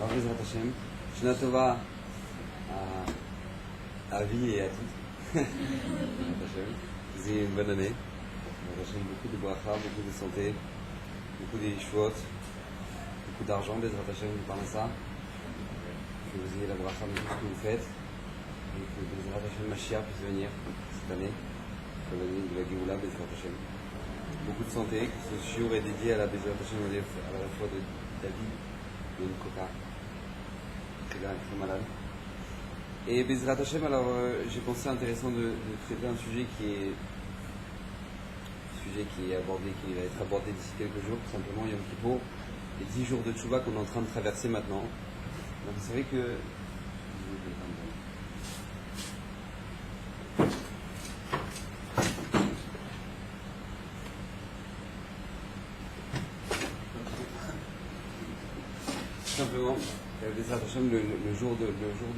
Alors, Bezrat Hashem, Shana Tova à vie et à tout. Bezrat Hashem, vous ayez une bonne année. Bezrat Hashem, beaucoup de bracha, beaucoup de santé, beaucoup de yeshuot, beaucoup d'argent. Bezrat Hashem, nous parle de ça. Que vous ayez la bracha de tout ce que vous faites. Et que Bezrat Hashem Mashiach puisse venir cette année. Pour l'année de la Géoula, Bezrat Hashem. Beaucoup de santé, que ce shiur est dédié à la Bezrat Hashem, à la fois de David et de Coca. Très bien, très malade. Et Bezrat Hashem, alors j'ai pensé intéressant de traiter un sujet qui va être abordé d'ici quelques jours, tout simplement Yom Kippour, les 10 jours de Tchouva qu'on est en train de traverser maintenant. Donc vous savez que simplement, Bezrat Hashem, le jour de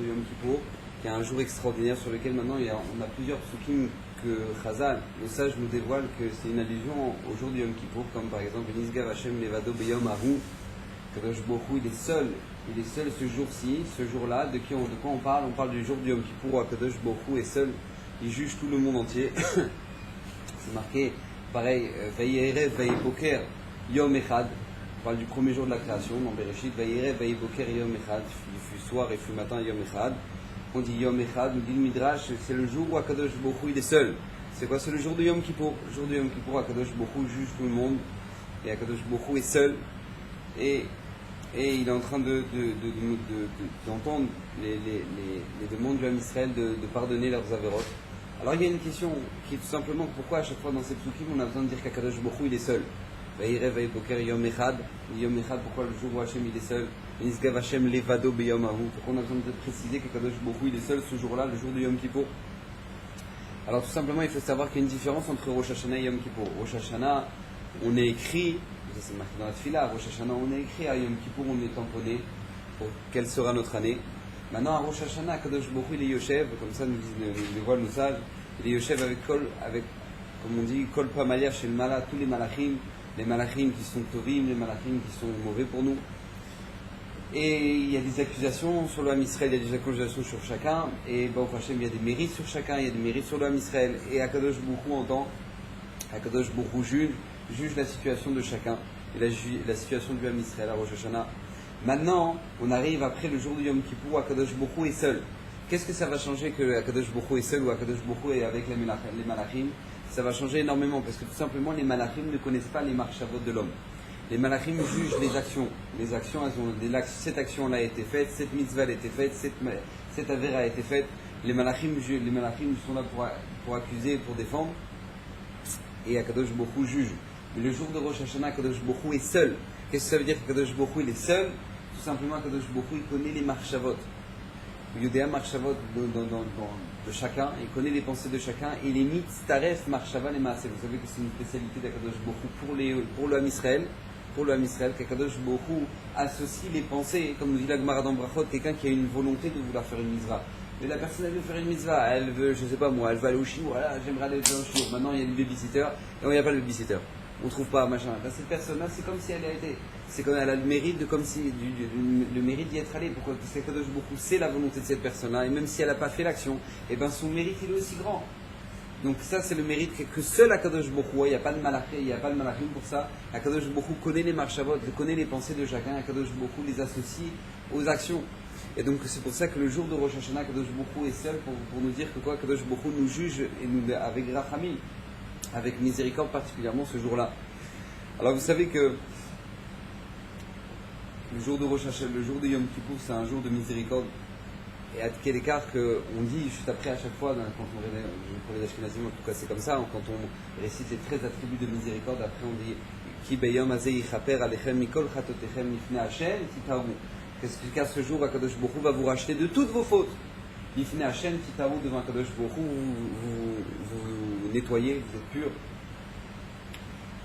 Yom Kippour, qui est un jour extraordinaire sur lequel maintenant on a plusieurs psukim que Chazal, le sage, nous dévoile que c'est une allusion au jour de Yom Kippour, comme par exemple Nisgav Hashem Levado Beyom Ahu, Kadosh Baruch Hu, il est seul ce jour-ci, ce jour-là. De quoi on parle? On parle du jour de Yom Kippour où Kadosh Baruch Hu est seul, il juge tout le monde entier. C'est marqué, pareil, Vayerev, Vayepoker, Yom Echad. On parle du premier jour de la création, dans Bereshit, Vayerev, Vayepoker, Yom Echad. Il fut soir et fut matin, Yom Echad. On dit Yom Echad, nous dit le Midrash, c'est le jour où Akadosh Baruch Hu il est seul. C'est quoi? C'est le jour de Yom Kippour. Le jour de Yom Kippour, Akadosh Baruch Hu juge tout le monde. Et Akadosh Baruch Hu est seul. Et il est en train d'entendre les demandes du Ham Israël de pardonner leurs avérotes. Alors il y a une question qui est tout simplement pourquoi à chaque fois dans ces psukim on a besoin de dire qu'Akadosh Baruch Hu il est seul. Vayerev Vayepoker Yom Echad. Yom Echad, pourquoi le jour où Hashem il est seul? Nisgav Hashem Levado Beyom Ahu. Pourquoi on a besoin de préciser qu'Akadosh Baruch Hu il est seul ce jour-là, le jour de Yom Kippour? Alors tout simplement il faut savoir qu'il y a une différence entre Rosh Hashanah et Yom Kippour. Rosh Hashanah, on est écrit, ça c'est marqué dans la Tfila, Rosh Hashanah on est écrit, à Yom Kippour on est tamponné pour quelle sera notre année. Maintenant à Rosh Hashanah, Akadosh Baruch Hu il est Yoshev, comme ça nous disent les voiles nous sages, il est Yoshev avec comme on dit, Kol Pamalia chez le Mala, tous les malachim qui sont tovim, les malachim qui sont mauvais pour nous. Et il y a des accusations sur le Ham Israël, il y a des accusations sur chacun, et Baruch Hashem, il y a des mérites sur chacun, il y a des mérites sur le Ham Israël, et Akadosh Baruch Hu entend, Akadosh Baruch Hu juge la situation de chacun, et la situation du Ham Israël à Rosh Hashanah. Maintenant, on arrive après le jour de Yom Kippour où Akadosh Baruch Hu est seul. Qu'est-ce que ça va changer que Akadosh Baruch Hu est seul ou Akadosh Baruch Hu est avec les malachim? Ça va changer énormément, parce que tout simplement les malachim ne connaissent pas les marchavot de l'homme. Les malachim jugent les actions. Les actions, cette action-là a été faite, cette mitzvah a été faite, cette avéra a été faite. Les malachim sont là pour accuser, pour défendre. Et Akadosh Baruch Hu juge. Mais le jour de Rosh Hashanah, Akadosh Baruch Hu est seul. Qu'est-ce que ça veut dire qu'Akadosh Baruch Hu il est seul? Tout simplement, Akadosh Baruch Hu il connaît les marchavot. Yodéa marchavot de chacun, il connaît les pensées de chacun, et les mitztaref marchava les maaseh. Vous savez que c'est une spécialité d'Akadosh Baruch Hu pour le Ham Israël. Pour le Ham Israël, qu'Akadosh Baruch Hu associe les pensées, comme nous dit la Gemara dans Brachot, quelqu'un qui a une volonté de vouloir faire une mitzvah. Mais la personne elle veut faire une mitzvah, elle veut, je sais pas moi, elle va aller au shiur, voilà, j'aimerais aller au shiur. Maintenant il y a le babysitter, et il n'y a pas le babysitter. On trouve pas machin. Ben, cette personne-là, c'est comme si elle a été, c'est comme elle a le mérite le mérite d'y être allée. Pourquoi? Parce qu'Akadosh Baruch Hu c'est la volonté de cette personne-là, et même si elle n'a pas fait l'action, et ben son mérite il est aussi grand. Donc ça c'est le mérite que seul Akadosh Baruch Hu, il n'y a pas de malachim pour ça. Akadosh Baruch Hu connaît les marchavot, connaît les pensées de chacun, Akadosh Baruch Hu les associe aux actions. Et donc c'est pour ça que le jour de Rosh Hashanah, Akadosh Baruch Hu est seul pour nous dire que quoi, Akadosh Baruch Hu nous juge et nous avec rachamim, avec miséricorde particulièrement ce jour-là. Alors vous savez que le jour de Rosh Hashanah, le jour de Yom Kippour, c'est un jour de miséricorde. Et à quel écart qu'on dit juste après à chaque fois, quand pour les Ashkenazim en tout cas c'est comme ça, quand on récite les 13 attributs de miséricorde, après on dit Ki beyom hazeh yichaper alechem mikol chatotechem lifnei Hashem titaru. Qu'à ce jour, Akadosh Baruch Hu va vous racheter de toutes vos fautes. Lifnei Hashem titaru, devant Akadosh Baruch Hu, vous nettoyez, vous êtes pur.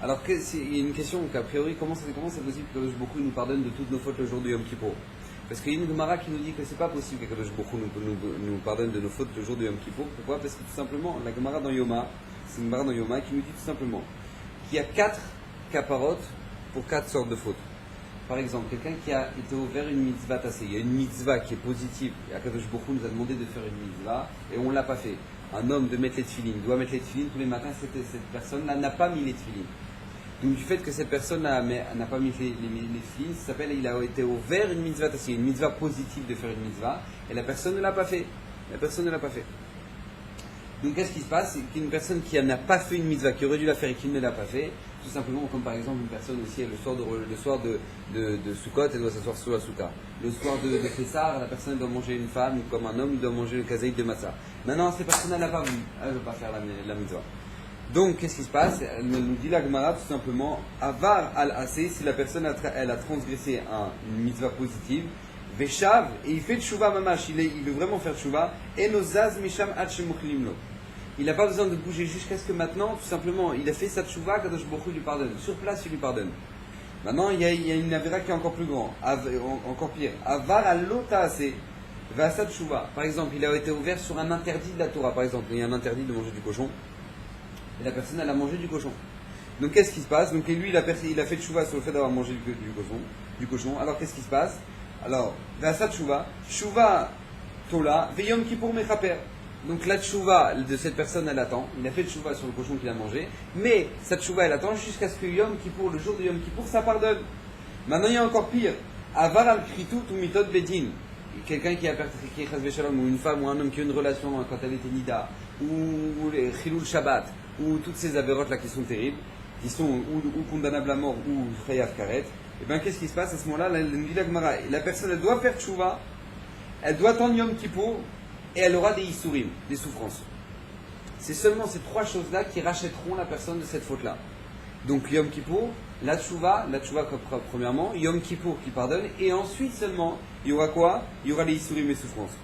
Alors il y a une question qu'a priori, comment c'est possible qu'Akadosh Baruch Hu nous pardonne de toutes nos fautes le jour de Yom Kippour? Parce qu'il y a une Gemara qui nous dit que c'est pas possible qu'Akadosh Baruch Hu nous pardonne de nos fautes le jour de Yom Kippour. Pourquoi? Parce que tout simplement, la Gemara dans Yoma, c'est une Gemara dans Yoma qui nous dit tout simplement qu'il y a 4 kaparot pour 4 sortes de fautes. par exemple, quelqu'un qui a été ouvert une mitzvah tassée, il y a une mitzvah qui est positive, et Akadosh Baruch Hu nous a demandé de faire une mitzvah, et on ne l'a pas fait. Un homme de mettre les tefilines, doit mettre les tefilines tous les matins, cette personne-là n'a pas mis les tefilines. Donc du fait que cette personne n'a pas mis les tefilines, ça s'appelle, il a été ouvert une mitzvah tassée, une mitzvah positive de faire une mitzvah, et la personne ne l'a pas fait. La personne ne l'a pas fait. Donc qu'est-ce qui se passe? C'est qu'une personne qui n'a pas fait une mitzvah, qui aurait dû la faire et qui ne l'a pas fait, tout simplement comme par exemple une personne aussi, le soir de Sukkot, elle doit s'asseoir sur la souka. Le soir de Pessah, la personne doit manger une femme, comme un homme, il doit manger le kazaïd de matzah. Maintenant, cette personne, elle n'a pas voulu, elle ne veut pas faire la mitzvah. Donc qu'est-ce qui se passe? Elle nous dit la Gemara tout simplement, Avar al-Asé, si la personne elle a transgressé une mitzvah positive, Veshav, et il fait tchouva mamash, il veut vraiment faire tchouva, et nozaz misham atchemuchlimlo. Il n'a pas besoin de bouger jusqu'à ce que maintenant, tout simplement, il a fait sa tchouva, Kadosh Baruch Hu lui pardonne. Sur place, il lui pardonne. Maintenant, il y a une avéra qui est encore plus grande, encore pire. Avar al-Lotaase, Vasa tchouva. Par exemple, il a été ouvert sur un interdit de la Torah. Par exemple, il y a un interdit de manger du cochon, et la personne, elle a mangé du cochon. Donc, qu'est-ce qui se passe? Donc, lui, il a fait tchouva sur le fait d'avoir mangé du cochon. Alors, qu'est-ce qui se passe? Alors, Vasa tchouva, tchouva tola, veyom kippour mechaper. Donc la tchouva de cette personne, elle attend. Il a fait tchouva sur le cochon qu'il a mangé, mais sa tchouva, elle attend jusqu'à ce que Yom Kippour, le jour de Yom Kippour, ça pardonne. Maintenant, il y a encore pire. Avar al kritout ou mitod bedin. Quelqu'un qui a pratiqué chas v'shalom, ou une femme ou un homme qui a une relation quand elle était nida, ou les chilul shabbat, ou toutes ces avérotes là qui sont terribles, qui sont ou condamnables à mort ou chayav karet. Et bien, qu'est-ce qui se passe à ce moment-là? La personne, elle doit faire tchouva, elle doit attendre Yom Kippour, et elle aura des issourim, des souffrances. C'est seulement ces trois choses-là qui rachèteront la personne de cette faute-là. Donc Yom Kippour, la tchouva premièrement, Yom Kippour qui pardonne, et ensuite seulement, il y aura quoi? Il y aura les issourim et souffrances.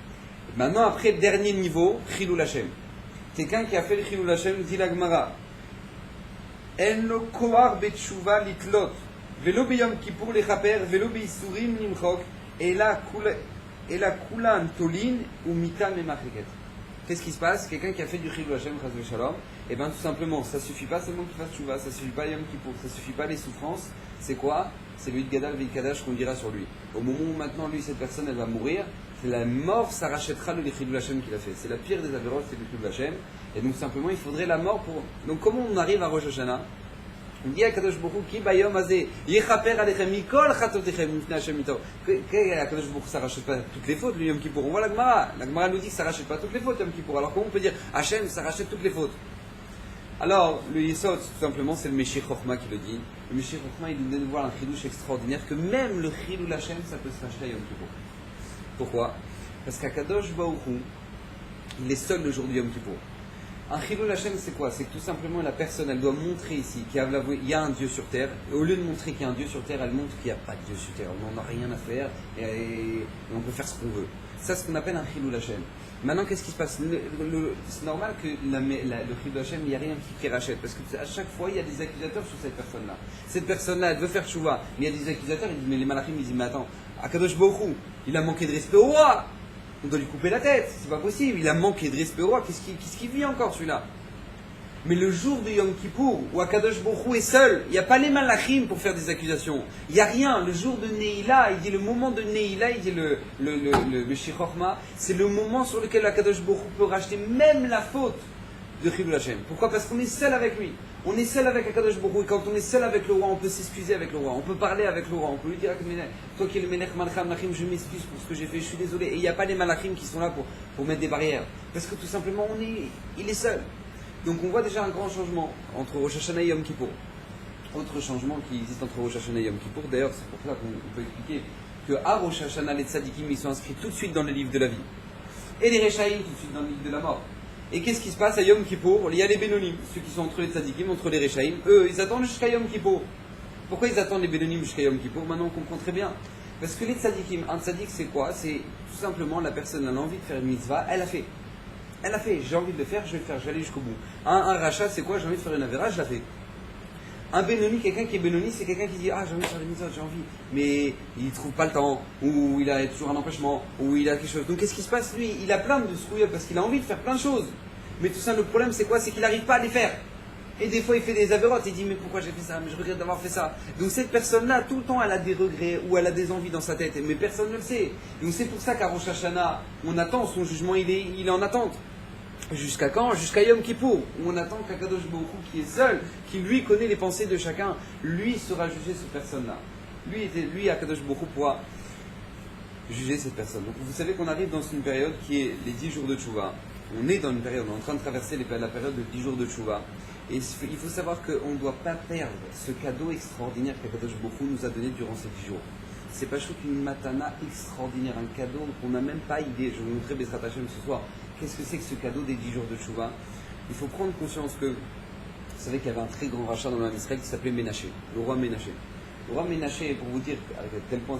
Maintenant, après le dernier niveau, Chilul Hashem. Quelqu'un qui a fait le Chilul Hashem, dit la Gemara, En lo koar betchouva litlot, velo beyom Kippour lechaper, velo beissourim nimchok, et la kula antolin ou mitan memacheket. Qu'est-ce qui se passe? Quelqu'un qui a fait du chilul Hashem, chas v'shalom, et bien tout simplement, ça suffit pas seulement qu'il fasse tchouva, ça suffit pas Yom Kippour, ça suffit pas les souffrances. C'est quoi? C'est le Gadal Veikadash qu'on dira sur lui. Au moment où maintenant, lui, cette personne, elle va mourir, c'est la mort, ça rachètera le chilul Hashem qu'il a fait. C'est la pire des avérotes, c'est le chilul Hashem. Et donc simplement, il faudrait la mort pour. Donc comment on arrive à Rosh Hashanah? On dit à Kadosh Baruch Hu, Ki bayom azeh, yechaper alechem mikol chatotechem mifnei Hashem mito. Kadosh Baruch Hu, ça rachète pas toutes les fautes, le Yom Kippour. On voit la Gemara. La Gemara nous dit que ça rachète pas toutes les fautes, Yom Kippour. Alors comment on peut dire, Hashem, ça rachète toutes les fautes? Alors, le Yesod, tout simplement, c'est le Meshich Chochma qui le dit. Le Meshich Chochma, il nous donne de voir un chidouche extraordinaire, que même le chilul Hashem, ça peut se racheter à Yom Kippour. Pourquoi? Parce qu'à Kadosh Baruch Hu, il est seul le jour du Yom Kippour. Un chilul Hashem, c'est quoi? C'est que tout simplement la personne, elle doit montrer ici qu'il y a un Dieu sur terre, et au lieu de montrer qu'il y a un Dieu sur terre, elle montre qu'il n'y a pas de Dieu sur terre. On n'en a rien à faire, et on peut faire ce qu'on veut. Ça, c'est ce qu'on appelle un chilul Hashem. Maintenant, qu'est-ce qui se passe? C'est normal que le chilul Hashem, il n'y a rien qui rachète, parce qu'à chaque fois, il y a des accusateurs sur cette personne-là. Cette personne-là, elle veut faire tchouva, mais il y a des accusateurs, ils disent, mais les malachim, ils disent, mais attends, Akadosh Baruch Hu, il a manqué de respect au roi. On doit lui couper la tête, c'est pas possible, il a manqué de respect au roi, qu'est-ce qu'il vit encore celui-là? Mais le jour de Yom Kippour, où Akadosh Baruch Hu est seul, il n'y a pas les malachim pour faire des accusations, il n'y a rien. Le jour de Neila, il dit le moment de Neila, il dit le Meshich Chochma, c'est le moment sur lequel Akadosh Baruch Hu peut racheter même la faute de chilul Hashem. Pourquoi? Parce qu'on est seul avec lui. On est seul avec Akadosh Baruch Hu, et quand on est seul avec le roi, on peut s'excuser avec le roi, on peut parler avec le roi, on peut lui dire, toi qui es le Melech Malcham Nachim, je m'excuse pour ce que j'ai fait, je suis désolé. Et il n'y a pas les malachim qui sont là pour mettre des barrières. Parce que tout simplement, il est seul. Donc on voit déjà un grand changement entre Rosh Hashanah et Yom Kippour. Autre changement qui existe entre Rosh Hashanah et Yom Kippour, d'ailleurs c'est pour ça qu'on peut expliquer qu'à Rosh Hashanah, les tzadikim, ils sont inscrits tout de suite dans le livre de la vie. Et les Rechaïm tout de suite dans le livre de la mort. Et qu'est-ce qui se passe à Yom Kippour? Il y a les Bénonim, ceux qui sont entre les tzadikim, entre les Rechaïm, eux, ils attendent jusqu'à Yom Kippour. Pourquoi ils attendent les Bénonim jusqu'à Yom Kippour? Maintenant on comprend très bien. Parce que les tzadikim, un tzadik c'est quoi? C'est tout simplement la personne a envie de faire une mitzvah, elle a fait. Elle a fait, j'ai envie de le faire, je vais le faire, je vais aller jusqu'au bout. Un rachat, c'est quoi? J'ai envie de faire une avéra, je la fais. Un Benoni, quelqu'un qui est Benoni, c'est quelqu'un qui dit, ah j'ai envie de faire une mitzvah, j'ai envie, mais il ne trouve pas le temps, ou il a toujours un empêchement, ou il a quelque chose. Donc qu'est-ce qui se passe? Lui, il a plein de souillures parce qu'il a envie de faire plein de choses. Mais tout ça, le problème c'est quoi? C'est qu'il n'arrive pas à les faire. Et des fois, il fait des avérotes. Il dit, mais pourquoi j'ai fait ça? Mais je regrette d'avoir fait ça. Donc cette personne-là, tout le temps, elle a des regrets ou elle a des envies dans sa tête. Mais personne ne le sait. Donc c'est pour ça qu'à Rosh Hashanah, on attend, son jugement, il est en attente. Jusqu'à quand? Jusqu'à Yom Kippour, où on attend qu'Akadosh Baruch Hu, qui est seul, qui lui connaît les pensées de chacun, lui sera jugé cette personne-là. Lui, Akadosh Baruch Hu, pourra juger cette personne. Donc vous savez qu'on arrive dans une période qui est les 10 jours de Tchouva. On est dans une période, on est en train de traverser la période de 10 jours de Tchouva. Et il faut savoir qu'on ne doit pas perdre ce cadeau extraordinaire qu'Akadosh Baruch Hu nous a donné durant ces 10 jours. C'est pas juste une matana extraordinaire, un cadeau qu'on n'a même pas idée. Je vais vous montrer Bezrat Hashem ce soir. Qu'est-ce que c'est que ce cadeau des 10 jours de Tchouva? Il faut prendre conscience que, vous savez qu'il y avait un très grand rachat dans l'Israël qui s'appelait Ménaché, le roi Ménaché. Le roi Ménaché, pour vous dire à quel point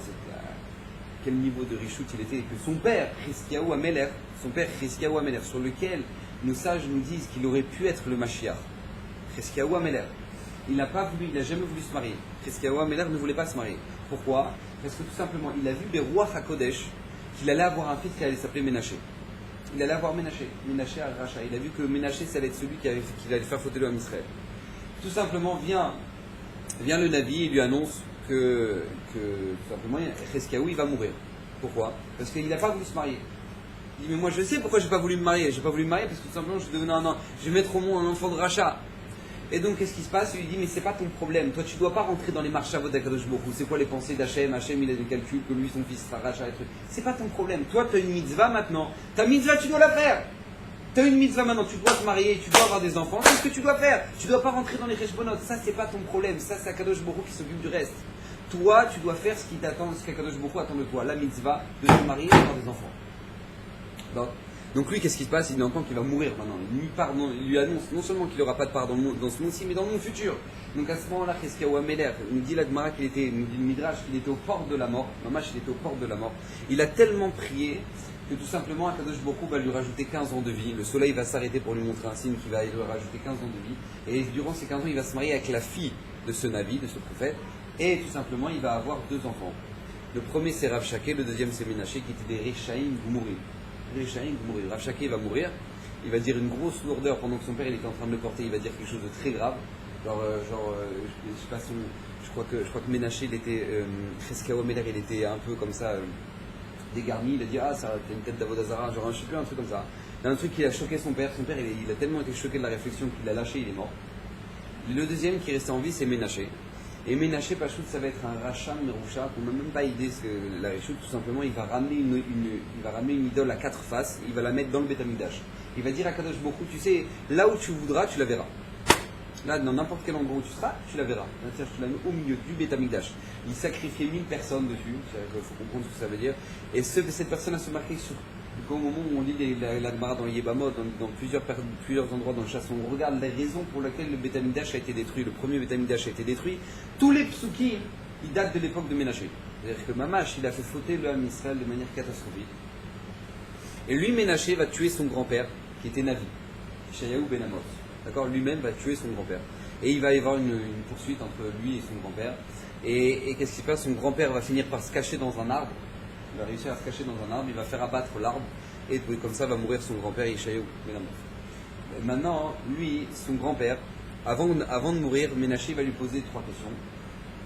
quel niveau de richout il était, que son père, Chizkiyahu Améler, sur lequel nos sages nous disent qu'il aurait pu être le Mashiach, Chizkiyahu Améler, il n'a jamais voulu se marier. Chizkiyahu Améler ne voulait pas se marier. Pourquoi? Parce que tout simplement, il a vu des rois HaKodesh qu'il allait avoir un fils qui allait s'appeler Ménaché. Il allait avoir Ménaché à Racha. Il a vu que Ménaché, ça allait être celui qui allait faire fauter l'homme Israël. Tout simplement, vient le Navi et lui annonce que tout simplement, Chizkiyahu, il va mourir. Pourquoi? Parce qu'il n'a pas voulu se marier. Il dit, mais moi je sais pourquoi j'ai pas voulu me marier. J'ai pas voulu me marier parce que tout simplement, je vais mettre au monde un enfant de Racha. Et donc, qu'est-ce qui se passe? Il lui dit, mais c'est pas ton problème. Toi, tu dois pas rentrer dans les marchavot d'Akadosh Baruch Hu. C'est quoi les pensées d'Hachem? Hachem, il a des calculs que lui, son fils sera rachat et trucs. C'est pas ton problème. Toi, tu as une mitzvah maintenant. Ta mitzvah, tu dois la faire. Tu as une mitzvah maintenant. Tu dois te marier, tu dois avoir des enfants. C'est ce que tu dois faire. Tu dois pas rentrer dans les cheshbonot. Ça, c'est pas ton problème. Ça, c'est Akadosh Baruch Hu qui s'occupe du reste. Toi, tu dois faire ce qui t'attend, ce qu'Akadosh Baruch Hu attend de toi. La mitzvah, de te marier et d'avoir des enfants. Donc lui, qu'est-ce qui se passe? Il entend qu'il va mourir maintenant. Il lui annonce non seulement qu'il n'aura pas de part dans ce monde-ci, mais dans le monde futur. Donc à ce moment-là, Chizkiyahu Améler, il nous dit la Gemara qu'il était, nous dit le Midrash, qu'il était au port de la mort. Mamash, il était au port de la mort. Il a tellement prié que tout simplement, Akadosh Baruch Hu va lui rajouter 15 ans de vie. Le soleil va s'arrêter pour lui montrer un signe qui va lui rajouter 15 ans de vie. Et durant ces 15 ans, il va se marier avec la fille de ce Navi, de ce prophète. Et tout simplement, il va avoir 2 enfants. Le premier, c'est Rav Shaké, le deuxième, c'est Ménaché, qui étaient des Rechaïm Gmourim. Rav Shaké va mourir, il va dire une grosse lourdeur pendant que son père il était en train de le porter, il va dire quelque chose de très grave. Je sais pas je crois que Ménaché, il était, Chizkiyahu Améler, il était un peu comme ça, dégarni, il a dit, ça t'as une tête d'Avodazara, je sais plus, un truc comme ça. Il y a un truc qui a choqué son père il a tellement été choqué de la réflexion qu'il l'a lâché, il est mort. Le deuxième qui restait en vie, c'est Ménaché. Et Ménaché Pachout, ça va être un Racham Merusha, qu'on n'a même pas idée ce que la Réchout, tout simplement, il va ramener une idole à 4 faces, il va la mettre dans le Beth Amikdash. Il va dire à Kadosh Baruch Hu, tu sais, là où tu voudras, tu la verras. Là, dans n'importe quel endroit où tu seras, tu la verras. Là, tu la mets au milieu du Beth Amikdash. Il sacrifiait 1000 personnes dessus, il faut comprendre ce que ça veut dire. Et cette personne a se marqué sur. Au moment où on lit la Gemara dans Yebamot, dans plusieurs endroits dans le chasse, on regarde les raisons pour lesquelles le Beth Amikdash a été détruit. Le premier Beth Amikdash a été détruit. Tous les psukim, ils datent de l'époque de Ménaché. C'est-à-dire que Mamash, il a fait fauter le Ham Israël de manière catastrophique. Et lui, Ménaché, va tuer son grand-père, qui était Navi, Yeshayahu ben Amos. D'accord? Lui-même va tuer son grand-père. Et il va y avoir une poursuite entre lui et son grand-père. Et qu'est-ce qui se passe? Son grand-père va finir par se cacher dans un arbre. Il va réussir à se cacher dans un arbre, il va faire abattre l'arbre, et comme ça va mourir son grand-père Yeshayahu ben Amos. Maintenant, lui, son grand-père, avant de mourir, Ménaché va lui poser 3 questions.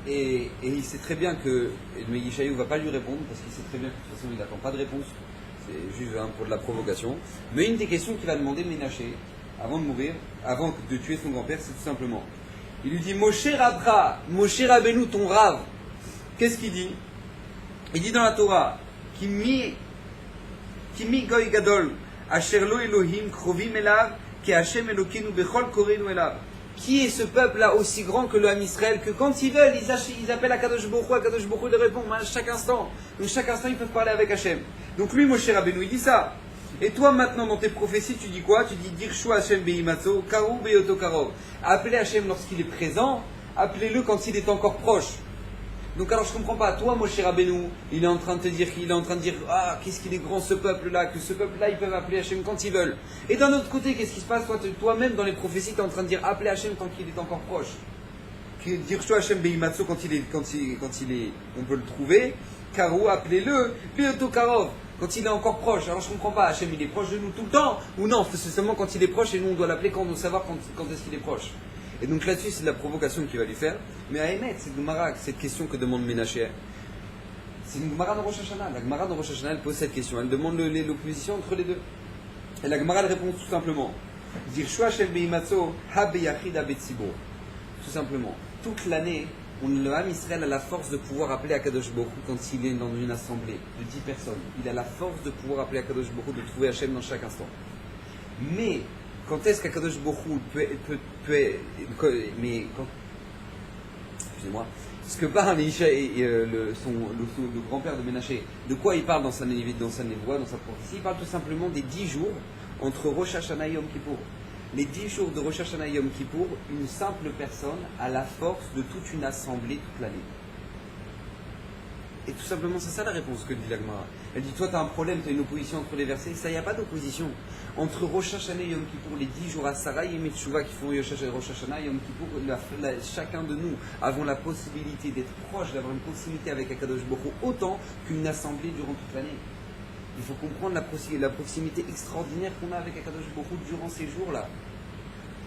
Et il sait très bien que Yeshayahu ne va pas lui répondre, parce qu'il sait très bien que de toute façon il n'attend pas de réponse. C'est juste pour de la provocation. Mais une des questions qu'il va demander Ménaché, avant de mourir, avant de tuer son grand-père, c'est tout simplement. Il lui dit, Moshe Rabra, Moshe Rabbeinu, ton Rav. Qu'est-ce qu'il dit? Il dit dans la Torah, Kimi Goy Gadol, Asher lo Elohim, Krovim Elav, Ki Hashem Elokenu Bechol Korenu Elav. Qui est ce peuple-là aussi grand que le Ham Israël, que quand ils veulent, ils appellent Akadosh Baruch Hu, Akadosh Baruch Hu leur répond à chaque instant. Donc chaque instant, ils peuvent parler avec Hashem. Donc lui, Moshe Rabbeinu, il dit ça. Et toi, maintenant, dans tes prophéties, tu dis quoi? Tu dis Dirshu Hashem Behimatzo, Karu Beyoto Karov. Appelez Hashem lorsqu'il est présent, appelez-le quand il est encore proche. Donc alors je comprends pas, toi Moshe Rabbeinu, il est en train de te dire, ah qu'est-ce qu'il est grand ce peuple-là, que ce peuple-là ils peuvent appeler Hachem quand ils veulent. Et d'un autre côté, qu'est-ce qui se passe? Toi-même dans les prophéties, tu es en train de dire appelez Hachem quand il est encore proche. Dire Hachem Behimatzo quand il est, on peut le trouver. Karo, appelez-le, Beyoto Karov, quand il est encore proche. Alors je comprends pas, Hachem il est proche de nous tout le temps, ou non, c'est seulement quand il est proche et nous on doit l'appeler quand on doit savoir quand est-ce qu'il est proche. Et donc là-dessus, c'est de la provocation qu'il va lui faire. Mais à émettre, c'est Gemara, cette question que demande Ménaché. C'est une Gemara de Rosh Hashanah. La Gemara de Rosh Hashanah, elle pose cette question. Elle demande l'opposition entre les deux. Et la Gemara, elle répond tout simplement. Dire Shua Shem Beimatzo, Ha Beyachid Ha Betzibur. Tout simplement. Toute l'année, le Ham Israël a la force de pouvoir appeler Akadosh Baruch Hu quand il est dans une assemblée de 10 personnes. Il a la force de pouvoir appeler Akadosh Baruch Hu, de trouver Hachem dans chaque instant. Mais, quand est-ce qu'Akadosh Baruch Hu excusez-moi. Ce que parle Isha le grand-père de Ménaché, de quoi il parle dans sa névoie, dans sa prophétie? Il parle tout simplement des 10 jours entre Rosh Hashanah et Yom Kippour. Les 10 jours de Rosh Hashanah et Yom Kippour, une simple personne a la force de toute une assemblée toute l'année. Et tout simplement, c'est ça la réponse que dit la Gemara. Elle dit, toi tu as un problème, tu as une opposition entre les versets. Ça, il n'y a pas d'opposition. Entre Rosh Hashanah et Yom Kippour, les 10 jours à Sarah et Metchouva qui font Rosh Hashanah et Yom Kippour, chacun de nous avons la possibilité d'être proche, d'avoir une proximité avec Akadosh Baruch Hu autant qu'une assemblée durant toute l'année. Il faut comprendre la proximité extraordinaire qu'on a avec Akadosh Baruch Hu durant ces jours-là.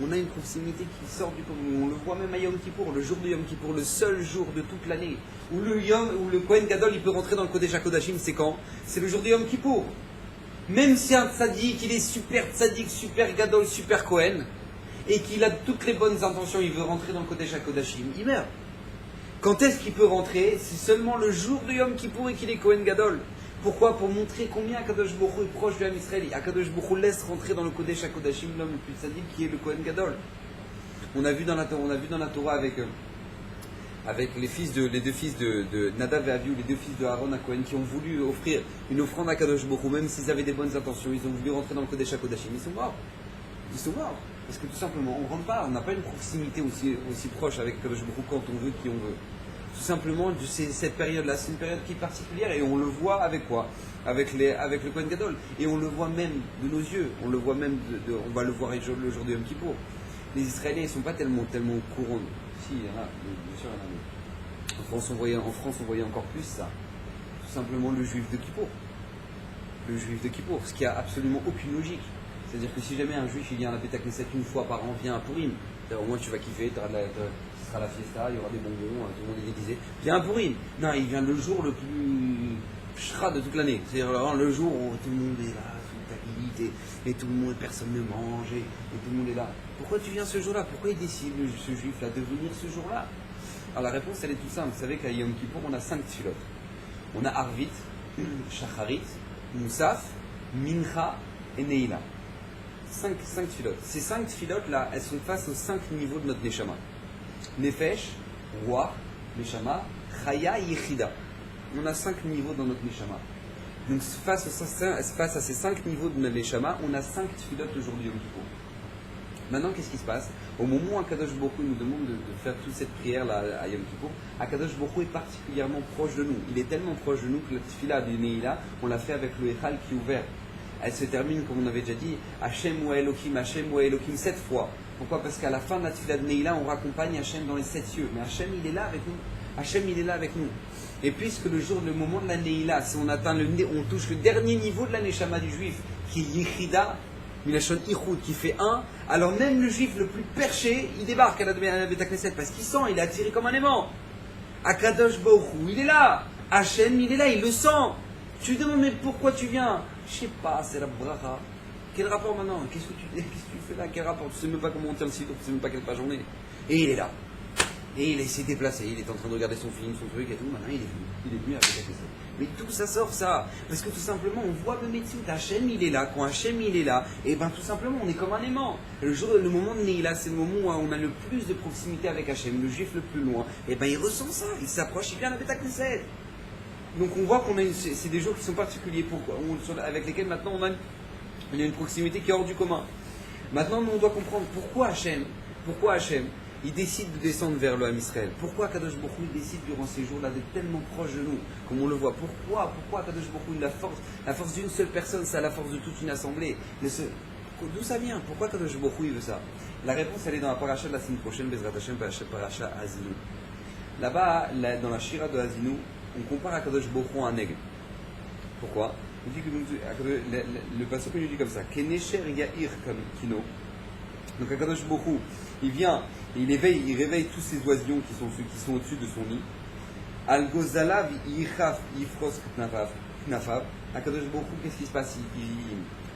On a une proximité qui sort du commun. On le voit même à Yom Kippour, le jour de Yom Kippour, le seul jour de toute l'année où le Kohen Gadol il peut rentrer dans le Kodesh HaKodashim, c'est quand? C'est le jour de Yom Kippour. Même si un tzaddik, il est super tzaddik, super Gadol, super Kohen, et qu'il a toutes les bonnes intentions, il veut rentrer dans le Kodesh HaKodashim, il meurt. Quand est-ce qu'il peut rentrer? C'est seulement le jour de Yom Kippour et qu'il est Kohen Gadol. Pourquoi? Pour montrer combien Akadosh Baruch Hu est proche du Ham Israël. Akadosh Baruch Hu laisse rentrer dans le Kodesh HaKodashim l'homme le plus tzaddik qui est le Kohen Gadol. On a vu dans la Torah avec les deux fils de Nadav et Avihu, les deux fils de Aaron à Kohen, qui ont voulu offrir une offrande à Akadosh Baruch Hu, même s'ils avaient des bonnes intentions, ils ont voulu rentrer dans le Kodesh HaKodashim. Ils sont morts. Parce que tout simplement, on ne rentre pas, on n'a pas une proximité aussi proche avec Akadosh Baruch Hu quand on veut, qui on veut. Tout simplement, cette période-là, c'est une période qui est particulière et on le voit avec quoi? Avec le Kohen Gadol. Et on le voit même de nos yeux. On le voit même, on va le voir le jour de Yom Kippour. Les Israéliens, ils ne sont pas tellement au courant. Si, il y en a, bien sûr, il y en a. En France, on voyait encore plus ça. Tout simplement le juif de Kippour. Le juif de Kippour, ce qui n'a absolument aucune logique. C'est-à-dire que si jamais un juif il vient à la Beth Knesset une fois par an, vient à Purim, au moins tu vas kiffer, ce sera la fiesta, il y aura des bonbons, tout le monde est déguisé. Viens à Purim. Non, il vient le jour le plus pshra de toute l'année. C'est-à-dire le jour où tout le monde est là, sous ta guide, et tout le monde, personne ne mange, et tout le monde est là. Pourquoi tu viens ce jour-là? Pourquoi il décide, ce juif-là, de venir ce jour-là? Alors la réponse, elle est toute simple. Vous savez qu'à Yom Kippour, on a 5 tfilotes. On a Arvit, Shacharit, Moussaf, Mincha et Neila. 5 tfilotes. Ces 5 tfilotes-là, elles sont face aux 5 niveaux de notre Neshama. Nefesh, Roi, Neshama, Chaya et Yechida. On a 5 niveaux dans notre Neshama. Donc face à ces 5 niveaux de notre Neshama, on a 5 tfilotes aujourd'hui Yom Kippour. Maintenant, qu'est-ce qui se passe? Au moment où Akadosh Baruch Hu nous demande de faire toute cette prière-là à Yom Kippour, Akadosh Baruch Hu est particulièrement proche de nous. Il est tellement proche de nous que la tfila de Neila, on l'a fait avec le Echal qui est ouvert. Elle se termine, comme on avait déjà dit, Hashem wa Elohim 7 fois. Pourquoi? Parce qu'à la fin de la tfila de Neila, on raccompagne Hashem dans les 7 cieux. Mais Hashem, il est là avec nous. Hashem, il est là avec nous. Et puisque le moment de la Neila, si on atteint on touche le dernier niveau de la Neshama du juif, qui est Yechida, Milachon Ichud, qui fait 1, alors même le juif le plus perché, il débarque à la Beth Knesset parce qu'il sent, il est attiré comme un aimant. Akadosh Baruch Hu, il est là. Hashem, il est là, il le sent. Tu lui demandes, mais pourquoi tu viens? Je sais pas, c'est la bracha. Quel rapport maintenant? Qu'est-ce que tu fais là? Quel rapport? Tu sais même pas comment on tient le site, tu sais même pas quelle page on est. Et il est là. Et il s'est déplacé, il est en train de regarder son film, son truc et tout. Maintenant, il est venu avec la Knesset. Mais tout ça sort ça. Parce que tout simplement, on voit le métier Hachem, il est là. Quand Hachem, il est là, et bien tout simplement, on est comme un aimant. Le moment de Neila, c'est le moment où on a le plus de proximité avec Hachem, le juif le plus loin. Et bien il ressent ça, il s'approche, il vient avec la Knesset. Donc on voit c'est des jours qui sont particuliers avec lesquels maintenant on a une proximité qui est hors du commun. Maintenant, nous, on doit comprendre pourquoi Hachem, il décide de descendre vers le Ham Israël. Pourquoi Kadosh Baruch Hu décide durant ces jours-là d'être tellement proche de nous, comme on le voit? Pourquoi Kadosh Baruch Hu, la force d'une seule personne, c'est la force de toute une assemblée. D'où ça vient? Pourquoi Kadosh Baruch Hu veut ça? La réponse, elle est dans la paracha de la semaine prochaine, Bezrat Hashem, paracha Azinu. Là-bas, dans la Shira de Azinu, on compare à Kadosh Baruch Hu à un aigle. Pourquoi? On dit que le passage nous dit comme ça: Kenesher Ya'ir Kino, Donc Akadosh Borou, il vient, il réveille tous ces oisillons qui sont au-dessus de son nid. Al Gozalav Yichaf Yifros Knafav. Akadosh Borou, qu'est-ce qui se passe?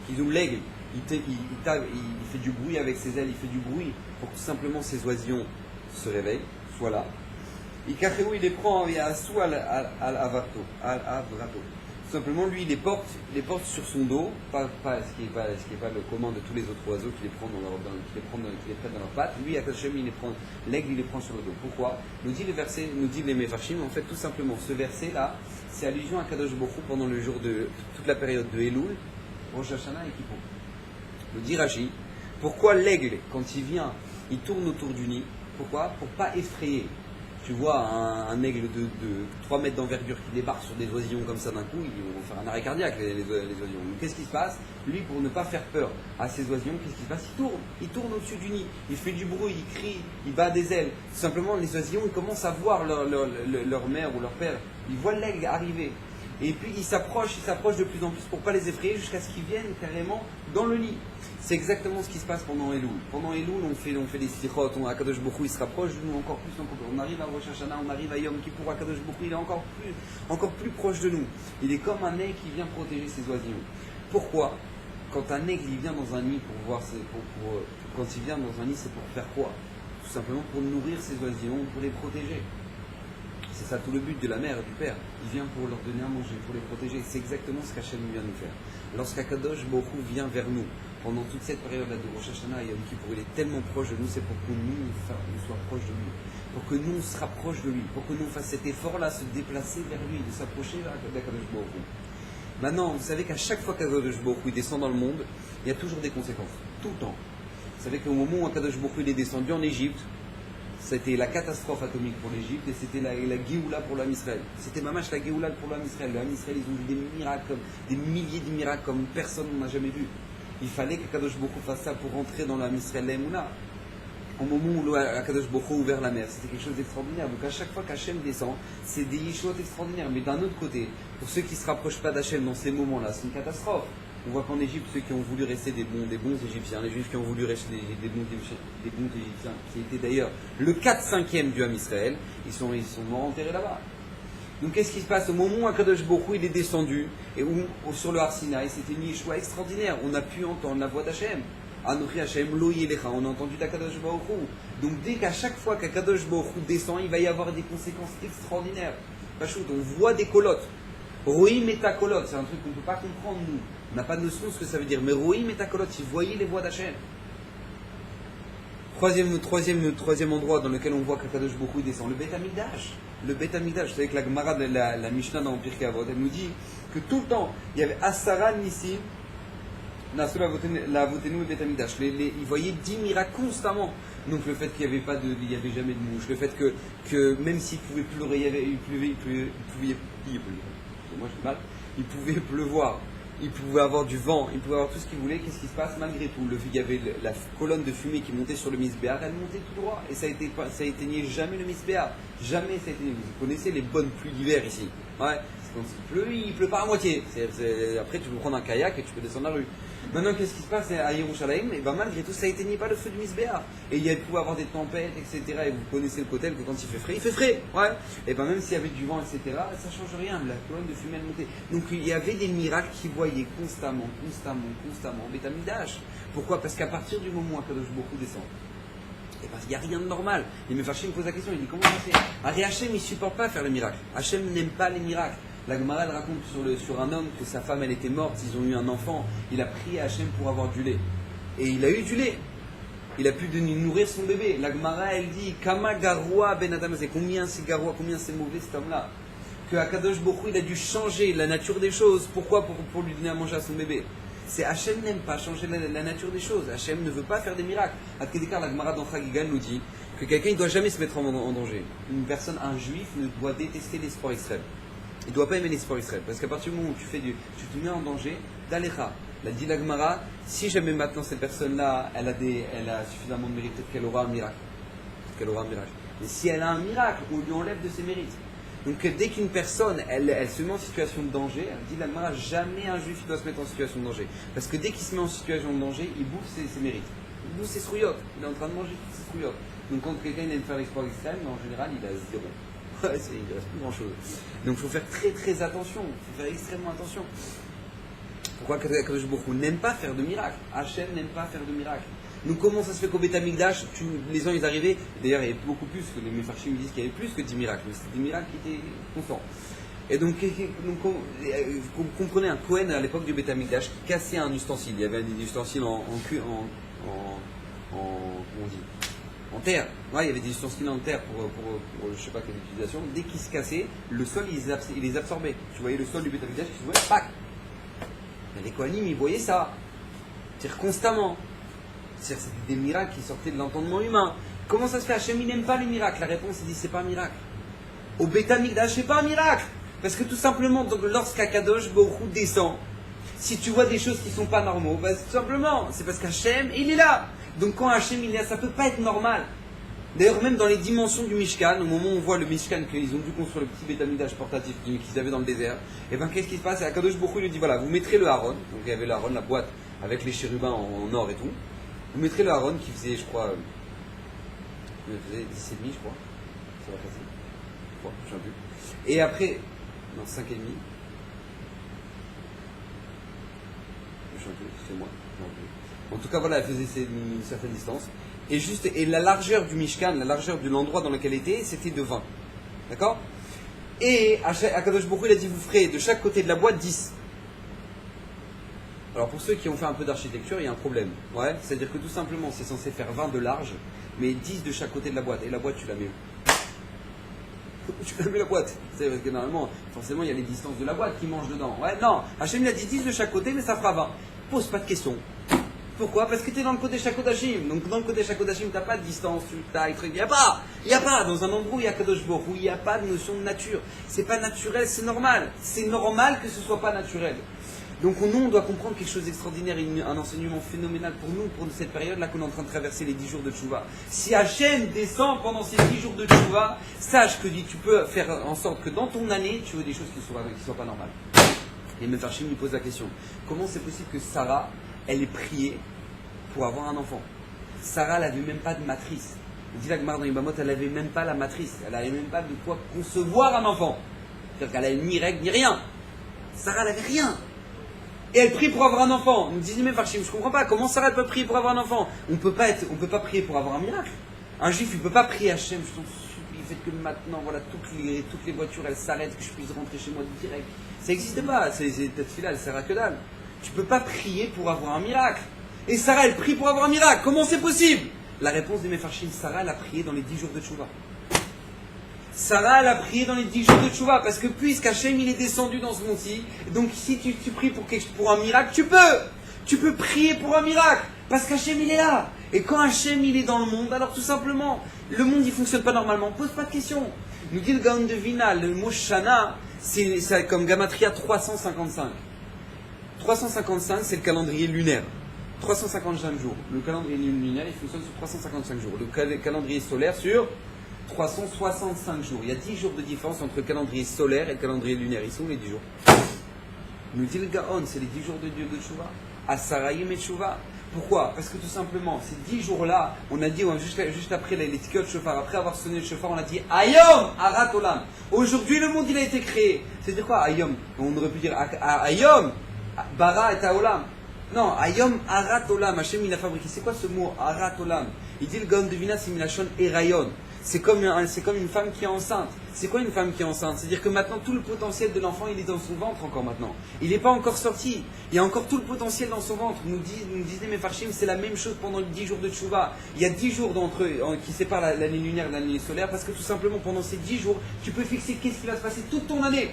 Il zoome l'aigle, il fait du bruit avec ses ailes, il fait du bruit pour que tout simplement ces oisillons se réveillent, soient là. Il les prend Yassou al-Avrato. Tout simplement, lui, il les porte sur son dos, pas ce qui est pas le commun de tous les autres oiseaux qui les prennent dans leurs pattes. Lui, Akashem, l'aigle, il les prend sur le dos. Pourquoi? Nous dit les Mefarshim, en fait, tout simplement, ce verset-là, c'est allusion à Kadosh Baruch Hu pendant le jour de toute la période de Elul, Rosh Hashanah et Kippour. Nous dit Rashi, pourquoi l'aigle, quand il vient, il tourne autour du nid? Pourquoi? Pour pas effrayer. Tu vois un aigle de 3 mètres d'envergure qui débarque sur des oisillons comme ça d'un coup, ils vont faire un arrêt cardiaque, les oisillons. Donc qu'est-ce qui se passe? Lui, pour ne pas faire peur à ces oisillons, qu'est-ce qui se passe? Il tourne au-dessus du nid, il fait du bruit, il crie, il bat des ailes. Tout simplement, les oisillons, ils commencent à voir leur mère ou leur père. Ils voient l'aigle arriver. Et puis ils s'approchent de plus en plus pour ne pas les effrayer jusqu'à ce qu'ils viennent carrément dans le nid. C'est exactement ce qui se passe pendant Elul. Pendant Elul, on fait des sikhot, Akadosh Baruch Hu, il se rapproche de nous encore plus. On arrive à Rosh Hashanah, on arrive à Yom Kippour, Akadosh Baruch Hu, il est encore plus proche de nous. Il est comme un aigle qui vient protéger ses oisillons. Pourquoi? Quand un aigle il vient dans un nid quand il vient dans un nid, c'est pour faire quoi? Tout simplement pour nourrir ses oisillons, pour les protéger. C'est ça tout le but de la mère et du père. Il vient pour leur donner à manger, pour les protéger. C'est exactement ce qu'Hachem vient nous faire. Lorsqu'Akadosh Baruch Hu vient vers nous, pendant toute cette période-là de Rosh Hashanah et Yom Kippour, il est tellement proche de nous, c'est pour que nous soyons proches de lui. Pour que nous on se rapproche de lui. Pour que nous on fasse cet effort-là, se déplacer vers lui, de s'approcher d'Akadosh Baruch Hu. Maintenant, vous savez qu'à chaque fois qu'Akadosh Baruch Hu descend dans le monde, il y a toujours des conséquences. Tout le temps. Vous savez qu'au moment où Akadosh Baruch Hu est descendu en Égypte, c'était la catastrophe atomique pour l'Égypte et c'était la Géoula pour l'Am Israël. C'était mamash la Géoula pour l'Am Israël. L'Am Israël, ils ont vu des miracles, des milliers de miracles comme personne n'a jamais vu. Il fallait qu'Akadosh Baruch Hu fasse ça pour rentrer dans l'Am Israël l'Emouna. Au moment où Akadosh Baruch Hu a ouvert la mer, c'était quelque chose d'extraordinaire. Donc à chaque fois qu'Hachem descend, c'est des yeshuot extraordinaires. Mais d'un autre côté, pour ceux qui ne se rapprochent pas d'Hachem dans ces moments-là, c'est une catastrophe. On voit qu'en Égypte, ceux qui ont voulu rester des bons Égyptiens, les Juifs qui ont voulu rester des bons Égyptiens, qui étaient d'ailleurs le 4/5e du Ham Israël, ils sont morts enterrés là-bas. Donc qu'est-ce qui se passe au moment où Akadosh Baruch Hu il est descendu et où sur le Har Sinaï, c'était une yeshua extraordinaire. On a pu entendre la voix d'Hachem. Anochi Hachem lo yelecha. On a entendu d'Akadosh Baruch Hu. Donc dès qu'à chaque fois qu'Akadosh Baruch Hu descend, il va y avoir des conséquences extraordinaires. Pachout, on voit des colottes. Rohim et takolot, c'est un truc qu'on ne peut pas comprendre nous. On n'a pas de notion de ce que ça veut dire. Mais Rohim et takolot, ils voyaient les voix d'Hachem. Troisième endroit dans lequel on voit qu'Akadosh Baruch Hu descend, le Beth Amikdash. Le Beth Amikdash, vous savez que la Gemara de la Mishnah dans Pirkei Avot, elle nous dit que tout le temps, il y avait Asara Nissim, Nasula Avotenu et Beth Amikdash. Ils voyaient 10 miracles constamment. Donc le fait qu'il n'y avait jamais de mouche, le fait que même s'il pouvait pleurer, il pouvait pleuvoir, il pouvait avoir du vent, il pouvait avoir tout ce qu'il voulait. Qu'est-ce qui se passe malgré tout? Il y avait la colonne de fumée qui montait sur le Misbéar, elle montait tout droit et ça éteignait jamais le Misbéar, jamais ça éteignait. Vous connaissez les bonnes pluies d'hiver ici, ouais. Quand il pleut pas à moitié. Après, tu peux prendre un kayak et tu peux descendre la rue. Maintenant, qu'est-ce qui se passe à Yerushalayim? Et ben, malgré tout, ça n'éteignait pas le feu du Misbéar. Et il pouvait avoir des tempêtes, etc. Et vous connaissez le Kotel que quand il fait frais, ouais. Et ben, même s'il y avait du vent, etc., ça ne change rien. La colonne de fumée, elle montait. Donc, il y avait des miracles qu'ils voyaient constamment, Beth Amikdash. Pourquoi? Parce qu'à partir du moment où Akadosh Baruch Hu descend, et ben, il n'y a rien de normal. Et Mefarshim me pose la question, il dit comment ça fait? Hachem, il ne supporte pas faire le miracle. Hachem n'aime pas les miracles. La Gemara elle raconte sur un homme que sa femme elle était morte, ils ont eu un enfant, il a prié à Hachem pour avoir du lait. Et il a eu du lait. Il a pu nourrir son bébé. La Gemara elle dit Kama Garoua Ben Adam, c'est combien c'est Garoua, combien c'est mauvais cet homme-là. Que Akadosh Baruch Hu il a dû changer la nature des choses. Pourquoi? Pour lui donner à manger à son bébé. C'est Hachem n'aime pas changer la nature des choses. Hachem ne veut pas faire des miracles. À Kedekar, la Gemara dans Chagigal nous dit que quelqu'un ne doit jamais se mettre en danger. Une personne, un juif, ne doit détester les sports extrêmes. Il ne doit pas aimer les sports extrêmes. Parce qu'à partir du moment où tu te mets en danger, d'Alecha. La dit la Gemara, si jamais maintenant cette personne-là, elle a suffisamment de mérite, peut-être qu'elle aura un miracle. Mais si elle a un miracle, on lui enlève de ses mérites. Donc dès qu'une personne, elle se met en situation de danger, elle dit la Gemara, jamais un juif doit se mettre en situation de danger. Parce que dès qu'il se met en situation de danger, il bouffe ses mérites. d'où ses srouillottes. Il est en train de manger toutes ses srouillottes. Donc quand quelqu'un aime faire l'exploit extrême, en général, il a zéro. Ouais, il ne reste plus grand chose. Donc il faut faire très très attention, il faut faire extrêmement attention. Pourquoi Kadosh Baruch Hu n'aime pas faire de miracles? Hachem n'aime pas faire de miracles. Donc comment ça se fait qu'au Beth Amikdash, les ans ils arrivaient, d'ailleurs il y avait beaucoup plus, que les Mefarshim disent qu'il y avait plus que 10 miracles, mais c'était des miracles qui étaient constants. Et donc vous comprenez un Kohen à l'époque du Beth Amikdash qui cassait un ustensile, il y avait un ustensile comment on dit, en terre. Ouais, il y avait des ustensiles en terre pour je sais pas quelle utilisation. Dès qu'ils se cassaient, le sol il les absorbait. Tu voyais le sol du Beth Amikdash qui se voyait, pac. Les Kohanim ils voyaient ça, c'est-à-dire constamment. C'est-à-dire c'était des miracles qui sortaient de l'entendement humain. Comment ça se fait? Hachem il n'aime pas les miracles. La réponse il dit c'est pas un miracle. Au Beth Amikdash c'est pas un miracle. Parce que tout simplement lorsqu'Akadosh Baruch Hu descend, si tu vois des choses qui sont pas normaux, bah, tout simplement c'est parce qu'Hachem il est là. Donc quand Hachem il est là, ça peut pas être normal. D'ailleurs même dans les dimensions du Mishkan, au moment où on voit le Mishkan qu'ils ont dû construire, le petit Beth Amikdash portatif qu'ils avaient dans le désert, et bien qu'est-ce qui se passe? Akadosh Baruch Hu lui dit voilà, vous mettrez le Aaron, donc il y avait le Aaron, la boîte avec les chérubins en or et tout. Vous mettrez le Aaron qui faisait, je crois, 10,5 je crois. Ça va passer. Je crois, je sais plus. Et après, non, 5,5. Je sais plus, c'est moi. En tout cas, voilà, elle faisait une certaine distance. Et la largeur du Mishkan, la largeur de l'endroit dans lequel elle était, c'était de 20. D'accord? Et Akadosh Baruch Hu, il a dit vous ferez de chaque côté de la boîte 10. Alors pour ceux qui ont fait un peu d'architecture, il y a un problème. Ouais, c'est-à-dire que tout simplement, c'est censé faire 20 de large, mais 10 de chaque côté de la boîte. Et la boîte, tu la mets où? Tu la mets la boîte. C'est parce que normalement, forcément, il y a les distances de la boîte qui mangent dedans. Ouais, non, Hachem il a dit 10 de chaque côté, mais ça fera 20. Pose pas de questions. Pourquoi? Parce que tu es dans le côté Shakodashim. Donc dans le côté Shakodashim, tu n'as pas de distance, taille, truc. Il n'y a pas. Dans un endroit où il y a Kadosh Baruch Hu, il n'y a pas de notion de nature. C'est pas naturel, c'est normal. C'est normal que ce soit pas naturel. Donc nous, on doit comprendre quelque chose d'extraordinaire, un enseignement phénoménal pour nous, pour cette période-là qu'on est en train de traverser les 10 jours de Tchouva. Si Hachem descend pendant ces 10 jours de Tchouva, sache que tu peux faire en sorte que dans ton année, tu veux des choses qui ne soient pas normales. Et Mefarshim lui pose la question, comment c'est possible que Sarah, elle ait prié pour avoir un enfant? Sarah, elle n'avait même pas de matrice. Il dit la Gemara dans Yibamot, elle n'avait même pas la matrice, elle n'avait même pas de quoi concevoir un enfant. C'est-à-dire qu'elle n'avait ni règle, ni rien. Sarah, elle n'avait rien. Et elle prie pour avoir un enfant. On me dit, mais Farshim, je comprends pas, comment Sarah peut prier pour avoir un enfant? On peut pas prier pour avoir un miracle. Un juif, il peut pas prier Hachem, je t'en supplie, faites que maintenant, voilà, toutes les voitures, elles s'arrêtent, que je puisse rentrer chez moi direct. Ça n'existe pas, cette fille-là, elle sert à que dalle. Tu peux pas prier pour avoir un miracle. Et Sarah, elle prie pour avoir un miracle. Comment c'est possible? La réponse des Mefarshim, Sarah, elle a prié dans les 10 jours de Tchouva. Sarah, elle a prié dans les 10 jours de Tchouva, parce que puisqu'Hachem, il est descendu dans ce monde-ci, donc si tu pries pour un miracle, tu peux prier pour un miracle, parce qu'Hachem, il est là. Et quand Hachem, il est dans le monde, alors tout simplement, le monde, il fonctionne pas normalement, pose pas de questions. Nous dit le Gaon de Vina, le mot Shana, c'est comme Gamatria 355. 355, c'est le calendrier lunaire. 355 jours. Le calendrier lunaire, il fonctionne sur 355 jours. Le calendrier solaire sur 365 jours. Il y a 10 jours de différence entre le calendrier solaire et le calendrier lunaire. Ils sont les 10 jours. Nous dit le Gaon, c'est les 10 jours de Dieu de Tchouva. Asarayim et Tchouva. Pourquoi? Parce que tout simplement, ces 10 jours-là, on a dit, juste après les tickets de chauffard, après avoir sonné le chauffard, on a dit Ayom Arat Olam. Aujourd'hui, le monde, il a été créé. C'est-à-dire quoi, Ayom? On aurait pu dire Ayom Bara et Olam. Non, Ayom Arat Olam. Hachem, il a fabriqué. C'est quoi ce mot Arat Olam? Il dit le Gaon de Vina, c'est Milachon Erayon. C'est comme une femme qui est enceinte. C'est quoi une femme qui est enceinte? C'est-à-dire que maintenant tout le potentiel de l'enfant il est dans son ventre encore maintenant. Il n'est pas encore sorti. Il y a encore tout le potentiel dans son ventre. Nous disaient mes Farshim, c'est la même chose pendant les 10 jours de Tchouva. Il y a 10 jours d'entre eux qui séparent l'année lunaire de l'année solaire parce que tout simplement pendant ces 10 jours, tu peux fixer qu'est-ce qui va se passer toute ton année.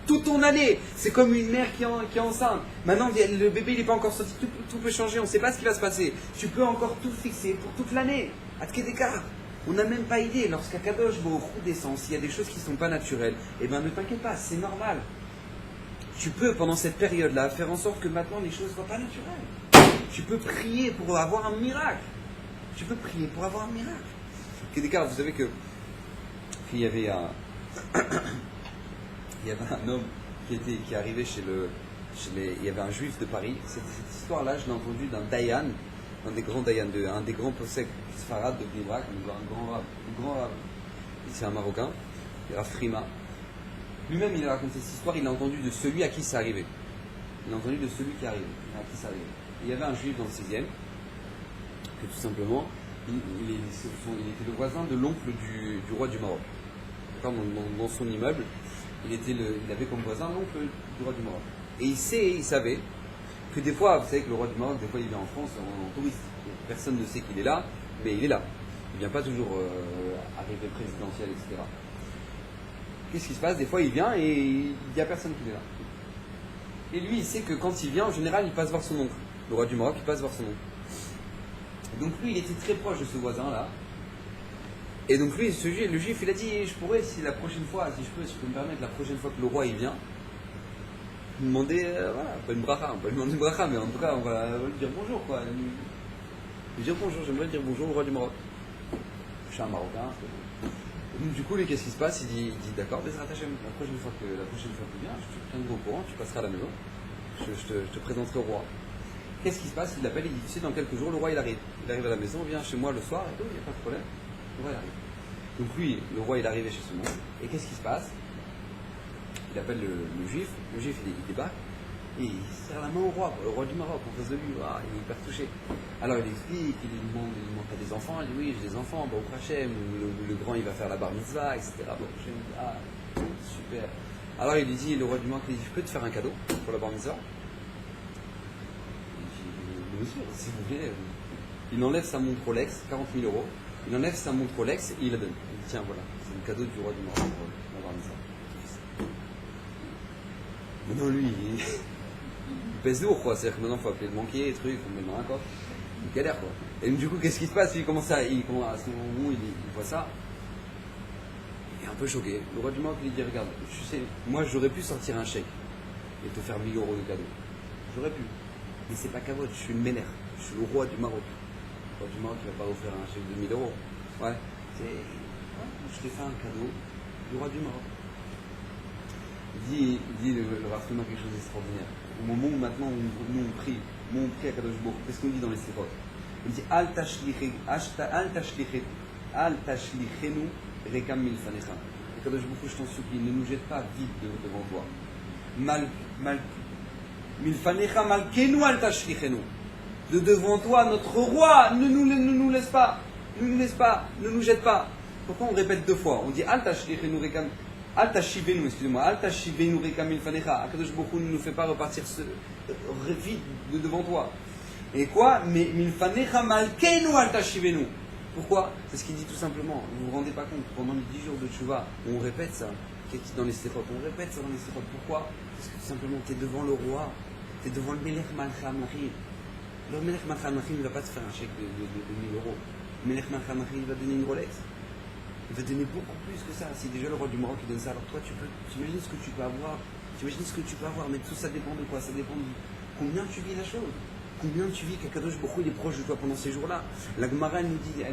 Toute ton année, c'est comme une mère qui est enceinte. Maintenant, le bébé il n'est pas encore sorti, tout peut changer, on ne sait pas ce qui va se passer. Tu peux encore tout fixer pour toute l'année. À Tkedekar. On n'a même pas idée, lorsqu'Akadosh Baruch Hu descend, s'il y a des choses qui ne sont pas naturelles, eh bien ne t'inquiète pas, c'est normal. Tu peux, pendant cette période-là, faire en sorte que maintenant les choses ne soient pas naturelles. Tu peux prier pour avoir un miracle. Tu peux prier pour avoir un miracle. Kedekar, vous savez que il y avait un homme qui arrivait il y avait un juif de Paris. Cette histoire-là, je l'ai entendue d'un Dayan un des grands Dayan, un des grands possèques Sfarad de Bnei Brak, un grand rab, c'est un Marocain, Rav Frima. Lui-même, il a raconté cette histoire, il a entendu de celui à qui c'est arrivé. Il a entendu de celui qui arrive, à qui c'est arrivé. Il y avait un juif dans le 6e, que tout simplement, il était le voisin de l'oncle du roi du Maroc. Dans son immeuble, il avait comme voisin l'oncle du roi du Maroc. Et il savait que des fois, vous savez que le roi du Maroc, des fois il vient en France en touriste. Personne ne sait qu'il est là, mais il est là. Il ne vient pas toujours arriver présidentiel, etc. Qu'est-ce qui se passe? Des fois il vient et il n'y a personne qui est là. Et lui, il sait que quand il vient, en général, il passe voir son oncle. Le roi du Maroc, il passe voir son oncle. Et donc lui, il était très proche de ce voisin-là. Et donc lui, le juif, il a dit, je pourrais, si la prochaine fois, si je peux me permettre, la prochaine fois que le roi il vient, lui demander, voilà, pas une bracha, on peut lui demander une bracha, mais en tout cas, on va lui dire bonjour, quoi. Lui dire bonjour, j'aimerais dire bonjour au roi du Maroc. Je suis un Marocain. Donc, du coup, lui, qu'est-ce qui se passe? Il dit d'accord, Bezrat Hashem, la prochaine fois que tu viens, je te tiendrai au courant, tu passeras à la maison, je te présenterai au roi. Qu'est-ce qui se passe? Il l'appelle, il dit, tu sais, dans quelques jours, le roi il arrive. Il arrive à la maison, il vient chez moi le soir, et tout, il n'y a pas de problème. Le roi il arrive. Donc lui, le roi il est arrivé chez son oncle, et qu'est-ce qui se passe? Il appelle le juif il débarque, et il serre la main au roi du Maroc, en face de lui, il est hyper touché. Alors il explique, il lui demande t'as des enfants? Il dit oui, j'ai des enfants, bon, Hachem, le grand il va faire la bar mitzvah, etc. Bon, super. Alors il lui dit, le roi du Maroc, il dit, je peux te faire un cadeau pour la bar mitzvah? Il dit, bien sûr, si vous voulez. Il enlève sa montre Rolex, 40 000 euros. Il enlève sa montre Rolex et il la donne. Il dit tiens voilà, c'est le cadeau du roi du Maroc pour l'avoir mis ça. Maintenant lui, il pèse lourd quoi, c'est-à-dire que maintenant il faut appeler le banquier, truc, il faut le mettre dans un coffre. Il galère quoi. Et du coup qu'est-ce qui se passe? Il commence à ce moment où il voit ça, il est un peu choqué. Le roi du Maroc lui dit regarde, tu sais, moi j'aurais pu sortir un chèque et te faire 1000 euros de cadeau. J'aurais pu. Mais c'est pas cavote, je suis le Ménère, je suis le roi du Maroc. Le roi du Maroc il va pas offrir un chèque de 1000 euros. Ouais, je t'ai fait un cadeau du roi du Maroc. Il dit le Rav Frima quelque chose d'extraordinaire. Au moment où maintenant nous on prie à Kadosh Baruch Hu, qu'est-ce qu'on dit dans les Sifot? Il dit Al tashlichenu rekam milfanecha. Kadosh Baruch Hu, je t'en supplie, ne nous jette pas vide devant toi. Milfanecha malkenu al tashlichenu. De devant toi, notre roi, ne nous laisse pas, ne nous jette pas. Pourquoi on répète deux fois? On dit Al tashlichenu rekam. Al tashivenu, excusez-moi, Al tashivenu rekam milfanecha. Akadosh Baruch Hu ne nous fait pas repartir vite de devant toi. Et quoi? Mais milfanecha malkenu al tashivenu. Pourquoi? C'est ce qu'il dit tout simplement. Vous ne vous rendez pas compte, pendant les 10 jours de Tchouva, on répète ça. Dans les Sefot, on répète ça dans les Sefot. Pourquoi? Parce que tout simplement, tu es devant le roi, tu es devant le Melech Malcha Malachim. Le Melech Malcha Malachim ne va pas te faire un chèque de 1000 euros. Le Melech Malcha Malachim va donner une Rolex. Il va donner beaucoup plus que ça. Si déjà le roi du Maroc il donne ça, alors toi tu imagines ce que tu peux avoir. Mais tout ça dépend de quoi? Ça dépend de combien tu vis la chose. Combien tu vis qu'Akadosh Baruch Hu il est proche de toi pendant ces jours-là. La Gemara elle nous dit,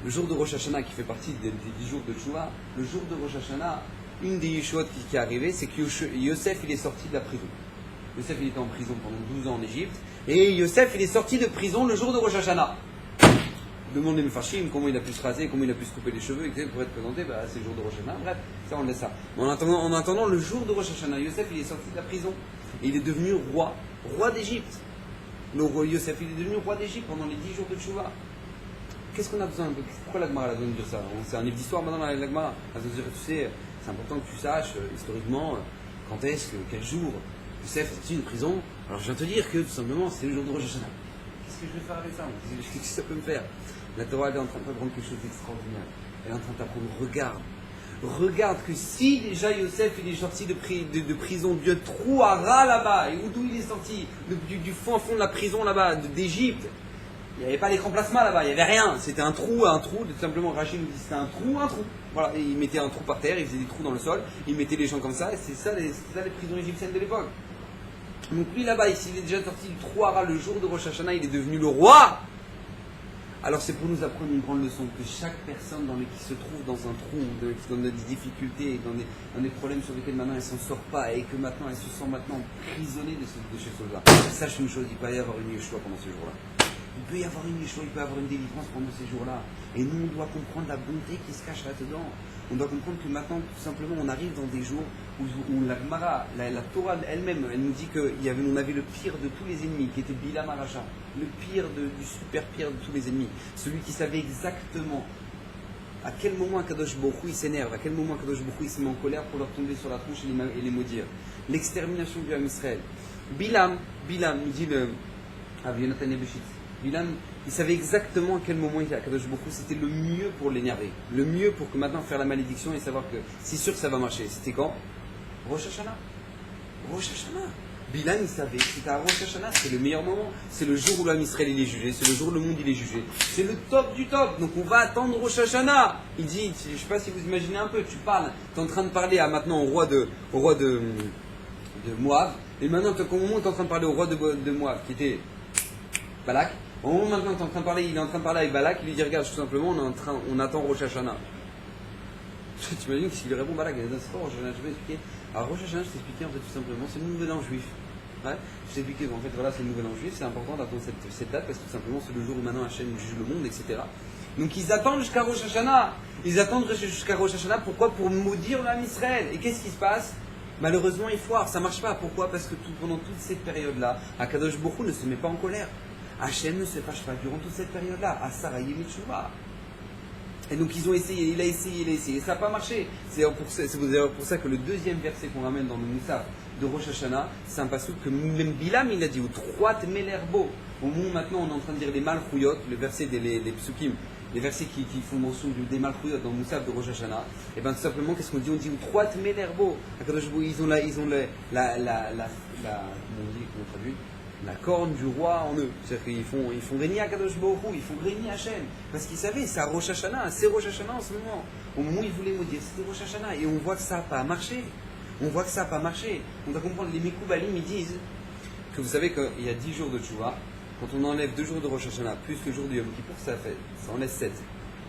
le jour de Rosh Hashanah qui fait partie des 10 jours de Tchouva, le jour de Rosh Hashanah, une des Yeshuot qui est arrivée, c'est que Yosef il est sorti de la prison. Yosef il était en prison pendant 12 ans en Égypte, et Yosef il est sorti de prison le jour de Rosh Hashanah. Demandez le Fashim, comment il a pu se raser, comment il a pu se couper les cheveux, etc. pour être présenté, c'est le jour de Rosh Hashanah. Bref, ça on laisse ça. Mais en attendant le jour de Rosh Hashanah, Yosef il est sorti de la prison, et il est devenu roi d'Égypte. Le roi Yosef il est devenu roi d'Égypte pendant les 10 jours de Tchouva. Qu'est-ce qu'on a besoin? Pourquoi la Gemara a besoin de dire ça? C'est un livre d'histoire maintenant, la Gemara. Tu sais, c'est important que tu saches, historiquement, quand est-ce que, quel jour, Yosef est sorti de prison. Alors je viens te dire que, tout simplement, c'est le jour de Rosh Hashanah. Qu'est-ce que je vais faire avec ça? Qu'est-ce que ça peut me faire? La Torah elle est en train d'apprendre quelque chose d'extraordinaire. Elle est en train d'apprendre, regarde que si déjà Yosef il est sorti de prison, Dieu trou à ras là-bas, et d'où il est sorti, du fond de la prison là-bas, d'Égypte, il n'y avait pas l'écran plasma là-bas, il n'y avait rien, c'était un trou, tout simplement Rachid nous dit c'était un trou. Voilà, et il mettait un trou par terre, il faisait des trous dans le sol, il mettait les gens comme ça, et c'est ça les prisons égyptiennes de l'époque. Donc lui là-bas, s'il est déjà sorti du trou à ras le jour de Rosh Hashanah, il est devenu le roi. Alors c'est pour nous apprendre une grande leçon, que chaque personne qui se trouve dans un trou, dans des difficultés, dans des problèmes sur lesquels maintenant elle ne s'en sort pas et que maintenant elle se sent maintenant prisonnée de ces choses-là. Sache une chose, il peut y avoir une Yeshua pendant ces jours-là. Il peut y avoir une Yeshua, il peut y avoir une délivrance pendant ces jours-là. Et nous, on doit comprendre la bonté qui se cache là-dedans. On doit comprendre que maintenant, tout simplement, on arrive dans des jours où la Gemara, la Torah elle-même, elle nous dit qu'on avait le pire de tous les ennemis, qui était Bilam Aracha. Le pire du super pire de tous les ennemis. Celui qui savait exactement à quel moment Kadosh Baruch Hu il s'énerve, à quel moment Kadosh Baruch Hu il se met en colère pour leur tomber sur la tronche et les maudire. L'extermination du Ham Israël. Bilam, il dit le Yonatan Ebeshit. Bilam, il savait exactement à quel moment Kadosh Baruch Hu c'était le mieux pour l'énerver. Le mieux pour que maintenant faire la malédiction et savoir que c'est sûr que ça va marcher. C'était quand? Rosh Hashanah. Rosh Hashanah. Bilam, il savait que c'était à Rosh Hashanah, c'est le meilleur moment. C'est le jour où l'homme Israël il est jugé, c'est le jour où le monde il est jugé. C'est le top du top. Donc on va attendre Rosh Hashanah. Il dit, je ne sais pas si vous imaginez un peu, tu parles, tu es en train de parler à maintenant au roi de Moab. Et maintenant, au moment où tu es en train de parler au roi de Moab, qui était Balak, au moment où maintenant tu es en train de parler, il est en train de parler avec Balak, il lui dit, regarde, tout simplement, on attend Rosh Hashanah. Tu imagines qu'est-ce qu'il lui répond Balak? Il dit, c'est pas Rosh Hashanah, je vais expliquer. Alors Rosh Hashanah, je t'ai expliqué en fait tout simplement, c'est le nouvel an juif. Ouais. Je t'ai expliqué qu'en fait voilà, c'est le nouvel an juif, c'est important d'attendre cette date parce que tout simplement c'est le jour où maintenant Hachem juge le monde, etc. Donc ils attendent jusqu'à Rosh Hashanah. Ils attendent jusqu'à Rosh Hashanah, pourquoi? Pour maudire l'âme Israël. Et qu'est-ce qui se passe? Malheureusement ils foirent, ça marche pas. Pourquoi? Parce que pendant toute cette période-là, Akadosh Baruch Hu ne se met pas en colère. Hachem ne se fâche pas durant toute cette période-là. Asara Yemitshuva. Et donc ils ont essayé, il a essayé, et ça n'a pas marché. C'est pour ça que le deuxième verset qu'on ramène dans le Moussaf de Rosh Hashanah, c'est un passage que même Bilam il a dit, ou trois Melerbo. Au moment où maintenant on est en train de dire les Malchouyot, le verset des Psukim, les versets qui font mention des Malchouyot dans le Moussaf de Rosh Hashanah, et bien tout simplement qu'est-ce qu'on dit? On dit ou trois Melerbo. Ils ont comment on traduit? La corne du roi en eux. C'est-à-dire qu'ils font régner à Kadosh Baruch Hu, ils font régner Hachem. Parce qu'ils savaient, c'est à Rosh Hashanah, c'est Rosh Hashanah en ce moment. Au moment où ils voulaient maudire, c'était Rosh Hashanah. Et on voit que ça n'a pas marché. On doit comprendre, les Mekoubalim, ils disent que vous savez qu'il y a 10 jours de Tchouva. Quand on enlève 2 jours de Rosh Hashanah, plus le jour du Yom Kippour, ça enlève 7.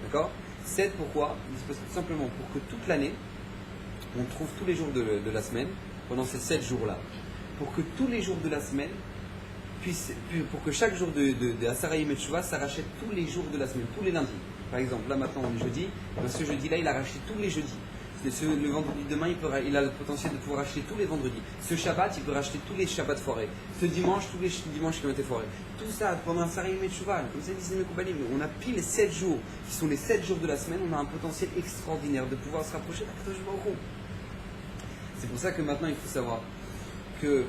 D'accord? 7 pourquoi? Parce que tout simplement pour que toute l'année, on trouve tous les jours de la semaine, pendant ces 7 jours-là. Pour que tous les jours de la semaine, pour que chaque jour de Asarayim et Tchouva, ça rachète tous les jours de la semaine, tous les lundis. Par exemple, là maintenant on est jeudi, ce jeudi-là il a racheté tous les jeudis. Le vendredi demain, il a le potentiel de pouvoir racheter tous les vendredis. Ce Shabbat, il peut racheter tous les Shabbats foirés. Ce dimanche, tous les dimanches qui ont été foirés. Tout ça pendant Asarayim et Tchouva, comme ça disent les Mekoubalim, on a pile 7 jours, qui sont les 7 jours de la semaine, on a un potentiel extraordinaire de pouvoir se rapprocher d'Akadosh Baruch Hu. C'est pour ça que maintenant il faut savoir que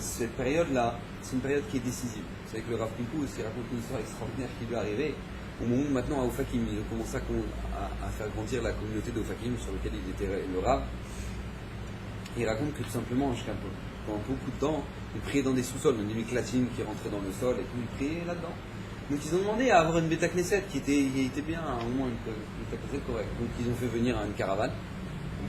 cette période-là, c'est une période qui est décisive. Vous savez que le Rav Pinkus, il raconte une histoire extraordinaire qui lui est arrivée au moment où maintenant à Ofakim, il a commencé à faire grandir la communauté d'Ofakim sur laquelle il était le Rav. Il raconte que tout simplement, pendant beaucoup de temps, il priait dans des sous-sols, dans des miklatines qui rentraient dans le sol et tout, il priait là-dedans. Donc ils ont demandé à avoir une Beta Knesset qui était bien, au moins une Beta Knesset correcte. Donc ils ont fait venir une caravane, et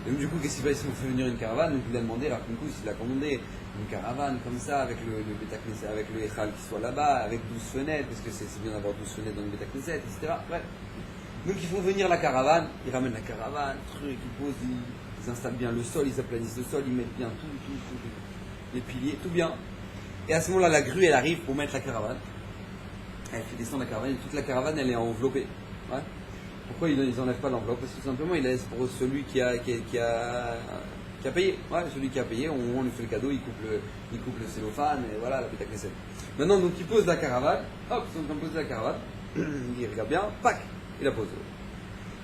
donc, du coup, qu'est-ce qu'il fait? Ils ont fait venir une caravane, donc il a demandé, Rav Pinkus, il a commandé une caravane comme ça, avec le Beta Knesset, avec le Echal qui soit là-bas, avec 12 fenêtres, parce que c'est bien d'avoir 12 fenêtres dans le Beta Knesset, etc. Bref. Donc ils font venir la caravane, ils ramènent la caravane, truc, ils posent, ils installent bien le sol, ils aplanissent le sol, ils mettent bien tout, les piliers, tout bien. Et à ce moment-là, la grue, elle arrive pour mettre la caravane. Elle fait descendre la caravane, et toute la caravane, elle est enveloppée. Ouais. Pourquoi ils n'enlèvent pas l'enveloppe? Parce que tout simplement, ils laissent pour celui qui a payé. Ouais, celui qui a payé, on lui fait le cadeau, il coupe le cellophane, et voilà, la Beta Knesset. Maintenant, donc, il pose la caravane, hop, ils sont en train de poser la caravane, il regarde bien, pac, il la pose.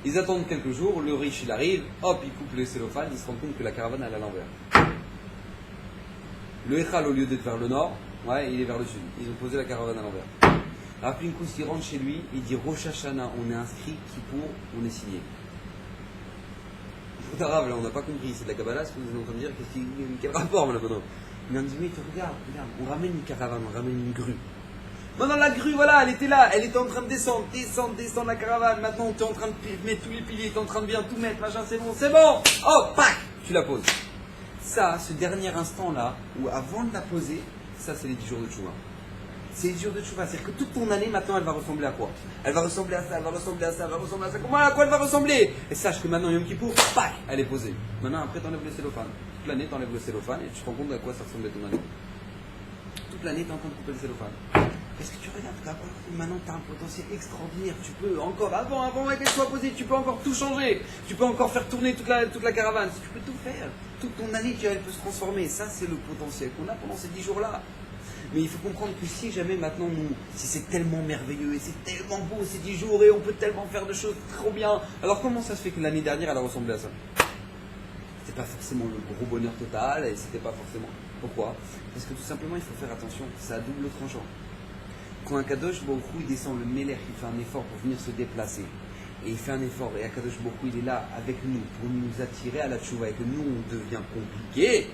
Ils attendent quelques jours, le riche il arrive, hop, il coupe le cellophane, il se rend compte que la caravane elle est à l'envers. Le Echal, au lieu d'être vers le nord, ouais, il est vers le sud. Ils ont posé la caravane à l'envers. Rav Pinkus, il rentre chez lui, il dit Rosh Hashanah, on est inscrit, Kippour, on est signé. Arabe, là, on n'a pas compris, c'est de la Kabbalah, ce que vous êtes en train de dire, quel rapport là-dedans? Il a dit oui, regarde, on ramène une caravane, on ramène une grue. Maintenant la grue, voilà, elle était là, elle était en train de descendre la caravane, maintenant tu es en train de mettre tous les piliers, tu es en train de bien tout mettre, machin, c'est bon, oh, pac, tu la poses. Ça, ce dernier instant-là, ou avant de la poser, ça c'est les 10 jours de Tchouva. C'est le jour de Tchouva. C'est-à-dire que toute ton année, maintenant, elle va ressembler à quoi? Elle va ressembler à ça, elle va ressembler à ça, elle va ressembler à ça. Comment, à quoi elle va ressembler? Et sache que maintenant, Yom Kippour, pac, elle est posée. Maintenant, après, t'enlèves le cellophane. Toute l'année, t'enlèves le cellophane et tu te rends compte à quoi ça ressemblait ton année. Toute l'année, t'es en train de couper le cellophane. Est-ce que tu regardes d'abord? Maintenant, tu as un potentiel extraordinaire. Tu peux encore, avant qu'elle soit posée, tu peux encore tout changer. Tu peux encore faire tourner toute la caravane. Tu peux tout faire. Toute ton année, elle peut se transformer. Ça, c'est le potentiel qu'on a pendant ces 10 jours-là. Mais il faut comprendre que si jamais maintenant, si c'est tellement merveilleux et c'est tellement beau ces 10 jours et on peut tellement faire de choses trop bien, alors comment ça se fait que l'année dernière, elle a ressemblé à ça? C'était pas forcément le gros bonheur total et c'était pas forcément. Pourquoi? Parce que tout simplement, il faut faire attention. C'est à double tranchant. Quand un Kadosh Baruch Hu, il descend, le Melech, il fait un effort pour venir se déplacer. Et il fait un effort, et Akadosh Baruch Hu, il est là avec nous pour nous attirer à la tchouva. Et que nous, on devient compliqué.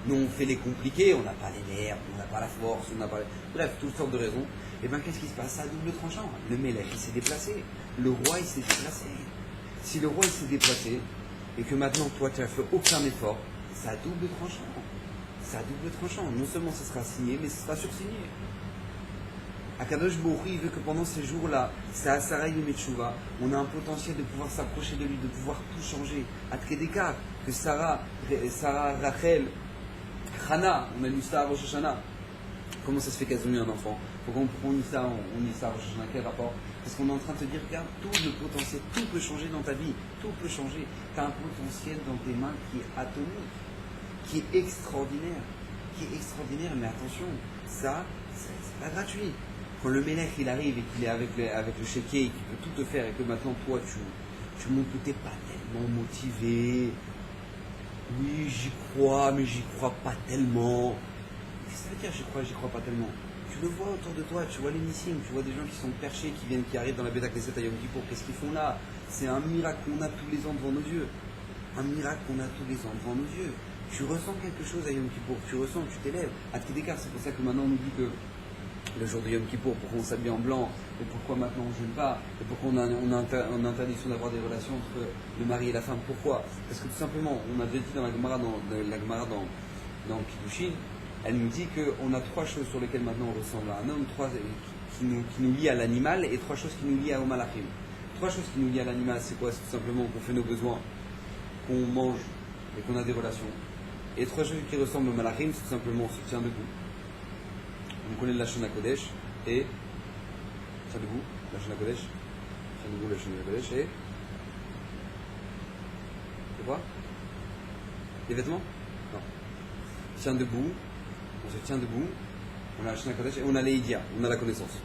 Nous, on fait les compliqués, on n'a pas les nerfs, on n'a pas la force, on n'a pas... Bref, toutes sortes de raisons. Et bien, qu'est-ce qui se passe? C'est à double tranchant. Le Melech, il s'est déplacé. Le roi, il s'est déplacé. Si le roi, il s'est déplacé, et que maintenant, toi, tu n'as fait aucun effort, c'est à double tranchant. C'est à double tranchant. Non seulement ça sera signé, mais ça sera sursigné. Akadosh Baruch Hu, il veut que pendant ces jours-là, c'est à Sarah Yom Tchouva, on a un potentiel de pouvoir s'approcher de lui, de pouvoir tout changer. À Tkedeka, que Sarah, Rachel, Hana, on a lu ça à Rosh Hashanah. Comment ça se fait qu'elles ont eu un enfant? Pourquoi on lit ça, à Rosh Hashanah? Quel rapport? Parce qu'on est en train de te dire, regarde, tout le potentiel, tout peut changer dans ta vie, tout peut changer. Tu as un potentiel dans tes mains qui est atomique, qui est extraordinaire, mais attention, ça, c'est pas gratuit. Quand le Melech il arrive et qu'il est avec le chéquier et qu'il peut tout te faire et que maintenant toi tu montres que tu n'es pas tellement motivé, oui j'y crois mais j'y crois pas tellement. Qu'est-ce que ça veut dire j'y crois pas tellement? Tu le vois autour de toi, tu vois les Nissim, tu vois des gens qui sont perchés, qui arrivent dans la Beta Knesset à Yom Kippour. Qu'est-ce qu'ils font là? C'est un miracle qu'on a tous les ans devant nos yeux. Un miracle qu'on a tous les ans devant nos yeux. Tu ressens quelque chose à Yom Kippour, tu t'élèves. À Tkedeka, c'est pour ça que maintenant on nous dit que le jour de Yom Kippour, pourquoi on s'habille en blanc, et pourquoi maintenant on ne jeûne pas, et pourquoi on a interdiction d'avoir des relations entre le mari et la femme. Pourquoi? Parce que tout simplement, on a déjà dit dans la Gemara dans Kiddushin, elle nous dit qu'on a 3 choses sur lesquelles maintenant on ressemble à un homme, 3 qui nous lient à l'animal, et 3 choses qui nous lient au malachim. 3 choses qui nous lient à l'animal, c'est quoi? C'est tout simplement qu'on fait nos besoins, qu'on mange et qu'on a des relations. Et 3 choses qui ressemblent au malachim, c'est tout simplement on se tient debout. On connaît la Shana Kodesh et tiens debout, la Shana Kodesh, tiens debout, la Shana Kodesh et c'est quoi? Les vêtements? Non. Tiens debout, on se tient debout, on a la Shana Kodesh et on a l'Eidia, on a la connaissance.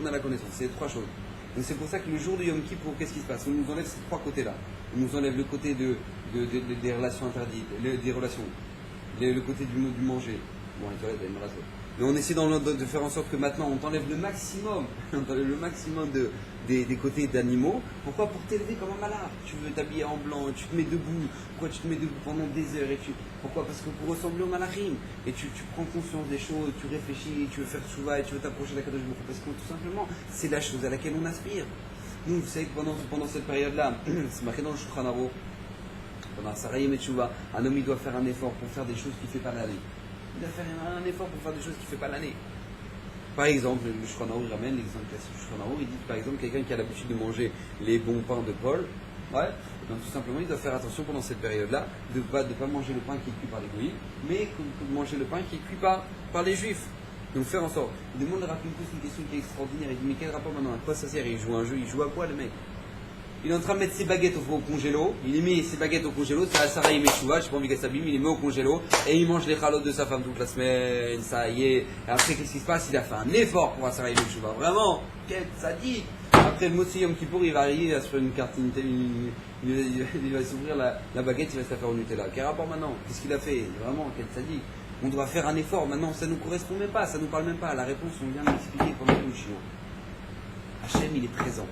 On a la connaissance, c'est 3 choses. Donc c'est pour ça que le jour de Yom Kippour, qu'est-ce qui se passe? On nous enlève ces 3 côtés-là. On nous enlève le côté des relations interdites, des relations, le côté du manger. Bon, les toilettes, il y a une raison. Mais on essaie de faire en sorte que maintenant on t'enlève le maximum des côtés d'animaux. Pourquoi? Pour t'élever comme un malade. Tu veux t'habiller en blanc, tu te mets debout. Pourquoi tu te mets debout pendant des heures Pourquoi? Parce que pour ressembler au malachim. Et tu prends conscience des choses, tu réfléchis, tu veux faire tchouva et tu veux t'approcher de la Kadosh Baruch Hu. Parce que tout simplement, c'est la chose à laquelle on aspire. Nous, vous savez que pendant cette période-là, c'est marqué dans le Shulchan Aruch, pendant Sarah Yom Tchouva, un homme il doit faire un effort pour faire des choses qu'il ne fait pas l'année. Il doit faire un effort pour faire des choses qu'il ne fait pas l'année. Par exemple, le Shulchan Aruch ramène l'exemple classique du Shulchan Aruch, il dit par exemple quelqu'un qui a l'habitude de manger les bons pains de Paul, donc tout simplement il doit faire attention pendant cette période-là de ne pas manger le pain qui est cuit par les goïs, mais de manger le pain qui est cuit par les juifs. Donc faire en sorte. Il demande à Raphaël une question qui est extraordinaire, il dit mais quel rapport maintenant? À quoi ça sert? Il joue un jeu, il joue à quoi le mec? Il est en train de mettre ses baguettes au congélo, il met ses baguettes au congélo, c'est à Sarah Yemeshuva, j'ai pas envie qu'elle s'abîme, il les met au congélo, et il mange les chalotes de sa femme toute la semaine, ça y est. Et après, qu'est-ce qui se passe? Il a fait un effort pour Sarah Yemeshuva, vraiment, quel sadique. Après le Motsi Yom Kippour, il va arriver, il va se faire une carte, il va s'ouvrir la baguette, il va se la faire au Nutella. Quel rapport maintenant? Qu'est-ce qu'il a fait? Vraiment, quel sadique. On doit faire un effort, maintenant, ça ne nous correspond même pas, ça ne nous parle même pas. La réponse, on vient de l'expliquer pendant tout le chinois. Hachem, il est présent.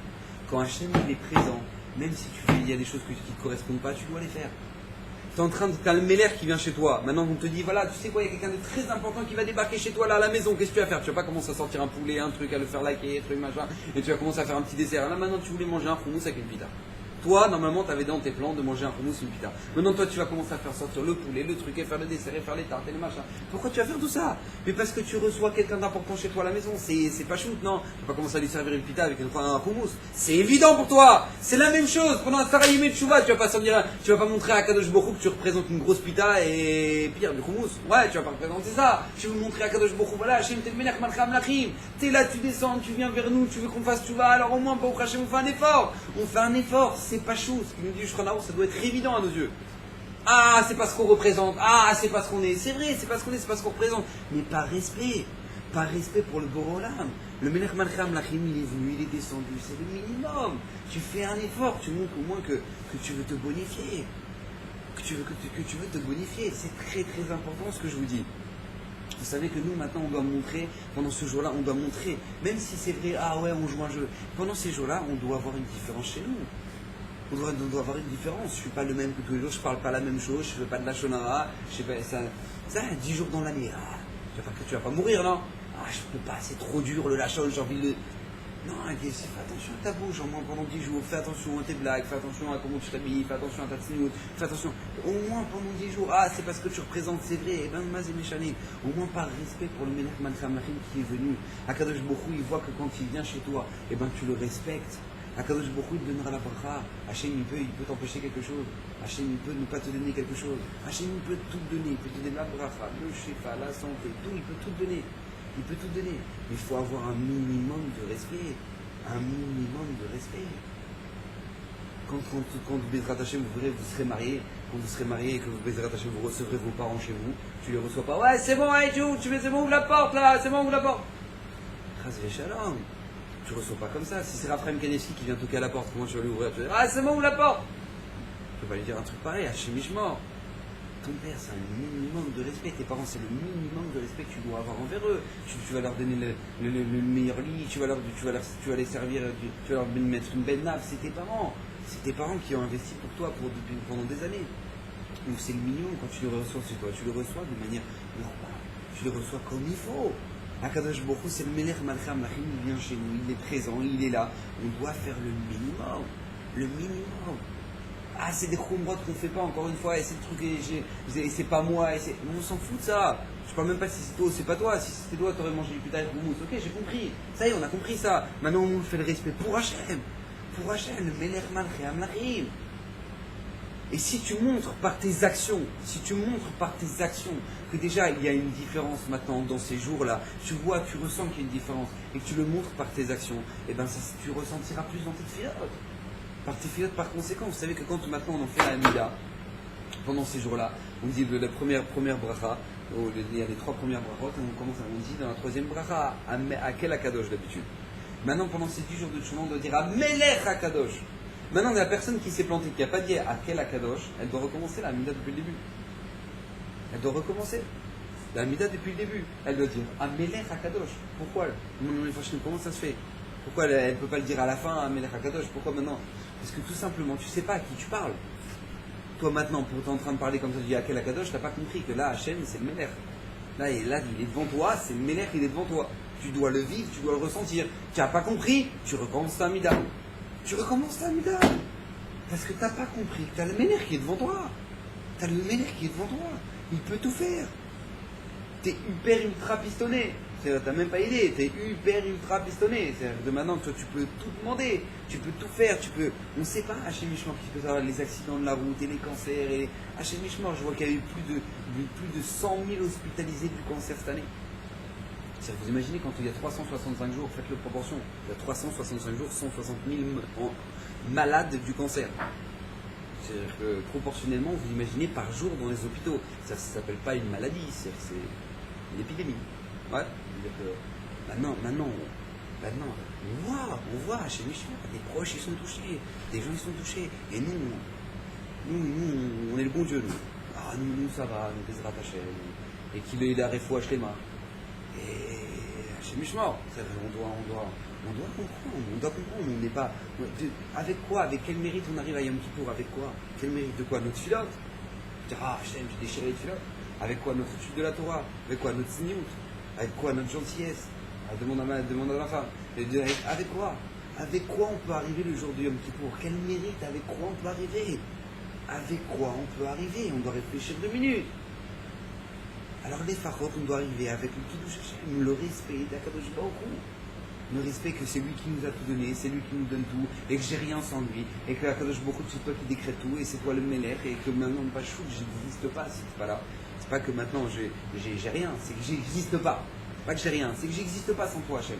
Quand Hachem il est présent, même si il y a des choses qui ne te correspondent pas, tu dois les faire. Tu es en train de calmer l'air qui vient chez toi. Maintenant, on te dit, voilà, tu sais quoi, il y a quelqu'un de très important qui va débarquer chez toi là à la maison. Qu'est-ce que tu vas faire? Tu vas pas commencer à sortir un poulet, un truc, à le faire liker, un truc machin, et tu vas commencer à faire un petit dessert. Là, maintenant, tu voulais manger un houmous avec une pita. Toi, normalement, tu avais dans tes plans de manger un hummus, une pita. Maintenant, toi, tu vas commencer à faire sortir le poulet, le truc, et faire le dessert, et faire les tartes, et les machins. Pourquoi tu vas faire tout ça? Mais parce que tu reçois quelqu'un d'important chez toi à la maison. C'est pas shoot, non? Tu vas pas commencer à lui servir une pita avec un hummus. C'est évident pour toi. C'est la même chose. Pendant un Sarayimé de Chouva, tu vas pas tu vas pas montrer à Kadosh Baruch que tu représentes une grosse pita et pire, du hummus. Ouais, tu vas pas représenter ça. Tu veux montrer à Kadosh Baruch, voilà, Hachem, t'es le Melech Malcham Lachim. T'es là, tu descends, tu viens vers nous, tu veux qu'on fasse Chouva, alors au moins, pour Hachem, on fait un effort. On fait un effort. C'est pas chou. Ce qu'il nous dit Shulchan Aruch, ça doit être évident à nos yeux. Ah, c'est pas ce qu'on représente. Ah, c'est pas ce qu'on est. C'est vrai, c'est pas ce qu'on est, c'est pas ce qu'on représente. Mais par respect. Par respect pour le Borolam. Le Melech Malcham Lachim, il est venu, il est descendu. C'est le minimum. Tu fais un effort. Tu montres au moins que tu veux te bonifier. Que tu veux te bonifier. C'est très très important ce que je vous dis. Vous savez que nous, maintenant, on doit montrer, pendant ce jour-là, on doit montrer, même si c'est vrai, ah ouais, on joue un jeu. Pendant ces jours-là, on doit avoir une différence chez nous. On doit avoir une différence. Je ne suis pas le même que tous les jours, je ne parle pas la même chose, je ne fais pas de la shonara, je sais pas, ça 10 jours dans l'année. Ah, tu vas pas mourir, non? Ah, je peux pas, c'est trop dur le lachol, j'ai envie de. Non, fais attention à ta bouche, au moins pendant 10 jours, fais attention à tes blagues, fais attention à comment tu t'habilles, fais attention à ta tenue, fais attention. Au moins pendant 10 jours, ah, c'est parce que tu représentes, c'est vrai, et ben, Maz et Méchané. Au moins par respect pour le Melech Malcham Lachim qui est venu. Akadosh Baruch Hu, il voit que quand il vient chez toi, et ben, tu le respectes. Akadosh Baruch Hu, il te donnera la bracha. Hachem, il peut t'empêcher quelque chose. Hachem, il peut ne pas te donner quelque chose. Hachem, il peut tout te donner. Il peut te donner la bracha, le shefa, la santé, tout. Il peut tout te donner. Il peut tout donner. Mais il faut avoir un minimum de respect. Un minimum de respect. Quand Bezrat Hachem, vous serez mariés, quand vous serez mariés et que Bezrat Hachem, vous recevrez vos parents chez vous, tu les reçois pas. Ouais, c'est bon, hey, c'est bon, ouvre la porte là, c'est bon, ouvre la porte. Chas v'shalom. Tu ne reçois pas comme ça. Si c'est Raphaël Kanevski qui vient toquer à la porte, comment tu vas lui ouvrir? Tu vas dire, ah, c'est bon, ouvre la porte. Tu vas lui dire un truc pareil, Hachem Ishmor. Ton père, c'est un minimum de respect. Tes parents, c'est le minimum de respect que tu dois avoir envers eux. Tu vas leur donner le meilleur lit, tu vas les servir, tu vas leur mettre une belle nappe. C'est tes parents. C'est tes parents qui ont investi pour toi pendant des années. Donc c'est le minimum quand tu le reçois chez toi. Tu le reçois de manière normale. Tu le reçois comme il faut. Akadosh Baruch Hu, c'est le Melech Malcham Lachim, il vient chez nous, il est présent, il est là. On doit faire le minimum. Le minimum. Ah, c'est des khumrot qu'on ne fait pas, encore une fois, et c'est le truc, et c'est pas moi, on s'en fout de ça. Je parle même pas si c'est toi ou c'est pas toi. Si c'était toi, t'aurais mangé du putain de houmous. Ok, j'ai compris. Ça y est, on a compris ça. Maintenant, on fait le respect pour Hachem. Pour Hachem, le Melech Malcham Lachim. Et si tu montres par tes actions, que déjà il y a une différence maintenant dans ces jours-là, tu vois, tu ressens qu'il y a une différence, et que tu le montres par tes actions, et bien tu ressentiras plus dans tes filotes. Par tes filotes, par conséquent, vous savez que quand maintenant on en fait la Amida, pendant ces jours-là, on dit de la première bracha, il y a les 3 premières brachot, on dit dans la 3e bracha, à quel Akadosh d'habitude. Maintenant, pendant ces 10 jours de Tchouva, on doit dire à Melech Akadosh. Maintenant, la personne qui s'est plantée, qui n'a pas dit à quel Akadosh, elle doit recommencer la Amida depuis le début. Elle doit recommencer la Amida depuis le début. Elle doit dire Amelech Akadosh. Pourquoi? Comment ça se fait? Pourquoi elle ne peut pas le dire à la fin Amelech Akadosh? Pourquoi maintenant? Parce que tout simplement, tu ne sais pas à qui tu parles. Toi maintenant, pour t'en train de parler comme ça, tu dis à quel Akadosh, tu n'as pas compris que là, Hachem, c'est le Melech. Là, il est devant toi, c'est le Melech, il est devant toi. Tu dois le vivre, tu dois le ressentir. Tu n'as pas compris, tu recommences ta Amida. Tu recommences ta Amida. Parce que tu n'as pas compris que tu as le Melech qui est devant toi. Tu as le Melech qui est devant toi. Il peut tout faire. Tu es hyper ultra pistonné. Tu n'as même pas idée. Tu es hyper ultra pistonné. C'est-à-dire que de maintenant, toi, tu peux tout demander. Tu peux tout faire. On ne sait pas, Hachem Ishmor, qui peut avoir les accidents de la route et les cancers. Et Hachem Ishmor, je vois qu'il y a eu plus de 100 000 hospitalisés du cancer cette année. Vous imaginez quand il y a 365 jours, faites le proportion, il y a 365 jours, 160 000 malades du cancer. C'est-à-dire que proportionnellement, vous imaginez par jour dans les hôpitaux. Ça ne s'appelle pas une maladie, c'est une épidémie. Ouais. C'est-à-dire que maintenant, on voit chez Michel, des proches ils sont touchés, des gens ils sont touchés. Et nous, on est le bon Dieu, nous. Ah, nous ça va, nous Bezrat Hachem. Et qu'il ait la refoua shlema. Et chez Mishmor, on doit comprendre, on n'est pas. Avec quoi, avec quel mérite on arrive à Yom Kippour? Avec quoi? Quel mérite de quoi? Notre filote? Dire, ah, Hachem, j'ai déchiré les filotes. Avec quoi? Notre étude de la Torah. Avec quoi? Notre signout. Avec quoi? Notre gentillesse. Demande à la femme. Avec quoi? avec quoi on peut arriver le jour du Yom Kippour? Quel mérite? Avec quoi on peut arriver? Avec quoi on peut arriver? On doit réfléchir 2 minutes. Alors les farotes, on doit arriver avec le Kiddush Hashem, le respect d'Akadosh Baruch Hu. Le respect que c'est lui qui nous a tout donné, c'est lui qui nous donne tout, et que j'ai rien sans lui, et que Akadosh Baruch Hu, c'est toi qui décrète tout, et c'est toi le Melech, et que maintenant, pas chou, j'existe pas si t'es pas là. C'est pas que maintenant j'ai rien, c'est que j'existe pas. C'est pas que j'ai rien, c'est que j'existe pas sans toi, Hashem.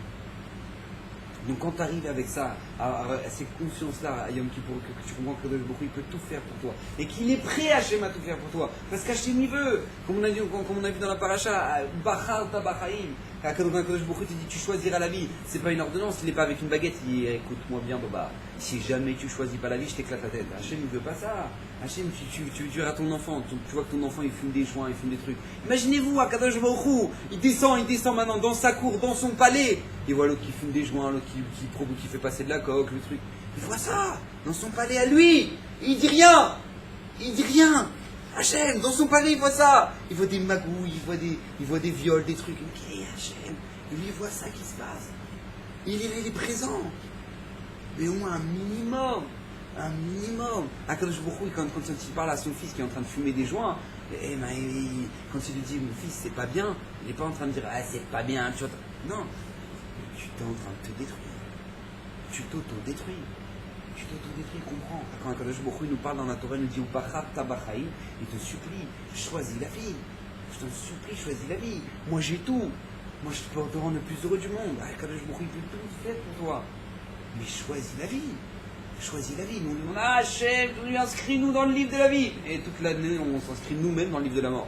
Donc quand tu arrives avec ça, à cette conscience-là, à Yom Kippour, que tu comprends que Akadosh Baruch Hu, il peut tout faire pour toi, et qu'il est prêt, Hashem, à tout faire pour toi, parce qu'Hashem il veut, comme on a vu dans la paracha, Bachar Tabachaim, Akadosh Baruch Hu te dit tu choisiras la vie, c'est pas une ordonnance, il n'est pas avec une baguette, il dit écoute-moi bien Boba, si jamais tu choisis pas la vie, je t'éclate la tête. Hachem il veut pas ça. Hachem, tu diras à ton enfant, tu vois que ton enfant il fume des joints, il fume des trucs. Imaginez-vous, Akadosh Baruch Hu, il descend maintenant dans sa cour, dans son palais, il voit l'autre qui fume des joints, l'autre qui fait passer de la coke, le truc. Il voit ça, dans son palais à lui, il dit rien, Hachem, dans son palais, il voit ça. Il voit des magouilles, il voit des viols, des trucs. Ok, Hachem, lui, il voit ça qui se passe. Il est présent. Mais au moins un minimum. Akadosh Baruch Hu, quand il parle à son fils qui est en train de fumer des joints, quand il lui dit, mon fils, c'est pas bien, il n'est pas en train de dire, ah, c'est pas bien. Non, tu es en train de te détruire. Tu t'auto-détruis. Comprends. Quand Akadosh Baruch Hu nous parle dans la Torah, il nous dit Ubachar Tabachaim, il te supplie, choisis la vie. Je t'en supplie, choisis la vie. Moi j'ai tout. Moi je peux te rendre le plus heureux du monde. Akadosh Baruch Hu, il peut tout faire pour toi. Mais choisis la vie. Nous on demande Hachem, inscris-nous dans le livre de la vie. Et toute l'année, on s'inscrit nous-mêmes dans le livre de la mort.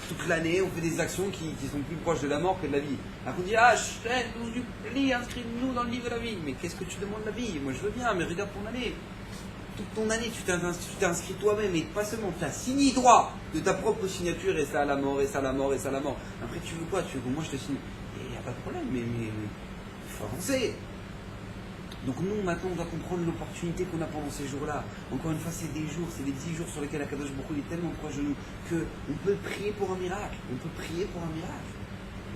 Toute l'année, on fait des actions qui sont plus proches de la mort que de la vie. Alors on dit, Hachem, nous supplie, inscris-nous dans le livre de la vie. Mais qu'est-ce que tu demandes de la vie? Moi je veux bien, mais regarde ton année. Toute ton année, tu t'es inscrit toi-même, et pas seulement, tu as signé droit de ta propre signature, et ça à la mort, et ça à la mort, et ça à la mort. Après, tu veux quoi? Tu veux que moi je te signe? Il n'y a pas de problème, mais il faut avancer. Donc nous, maintenant, on doit comprendre l'opportunité qu'on a pendant ces jours-là. Encore une fois, c'est des jours, c'est les 10 jours sur lesquels Akadosh Baruch Hu est tellement proche de nous qu'on peut prier pour un miracle.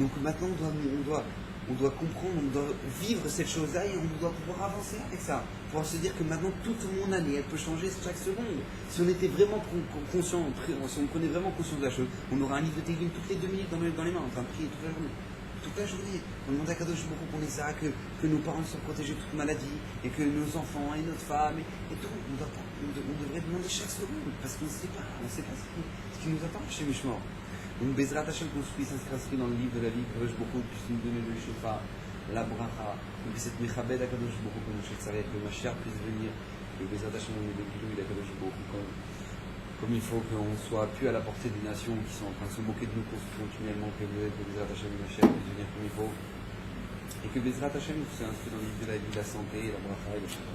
Donc maintenant, on doit comprendre, on doit vivre cette chose-là et on doit pouvoir avancer avec ça. Pouvoir se dire que maintenant, toute mon année, elle peut changer chaque seconde. Si on était vraiment conscient, si on prenait vraiment conscience de la chose, on aurait un livre de Tehillim toutes les 2 minutes dans les mains, en train de prier toute la journée. On demande à Kadosh Baruch Hu qu'on ait ça, que nos parents soient protégés de toute maladie, et que nos enfants et notre femme, et tout. On devrait demander chaque seconde, parce qu'on ne sait pas ce qui nous attend chez Mishmor. Donc Bezrat Hashem, qu'on puisse s'inscrire dans le livre de la vie, que Kadosh Baruch Hu puisse nous donner le Shefa, la bracha, que cette Mechabed à Kadosh Baruch Hu, que notre Tzarek, que Mashiach puisse venir, que Bezrat Hashem, on ait des Gilou, et Kadosh Baruch Hu, comme il faut qu'on soit plus à la portée des nations qui sont en train de se moquer de nous continuellement, que Bezrat Hashem et Mashiach puissent venir comme il faut, et que Bezrat Hashem soit inscrit dans le livre de la vie, la santé, la bracha et le Shabbat.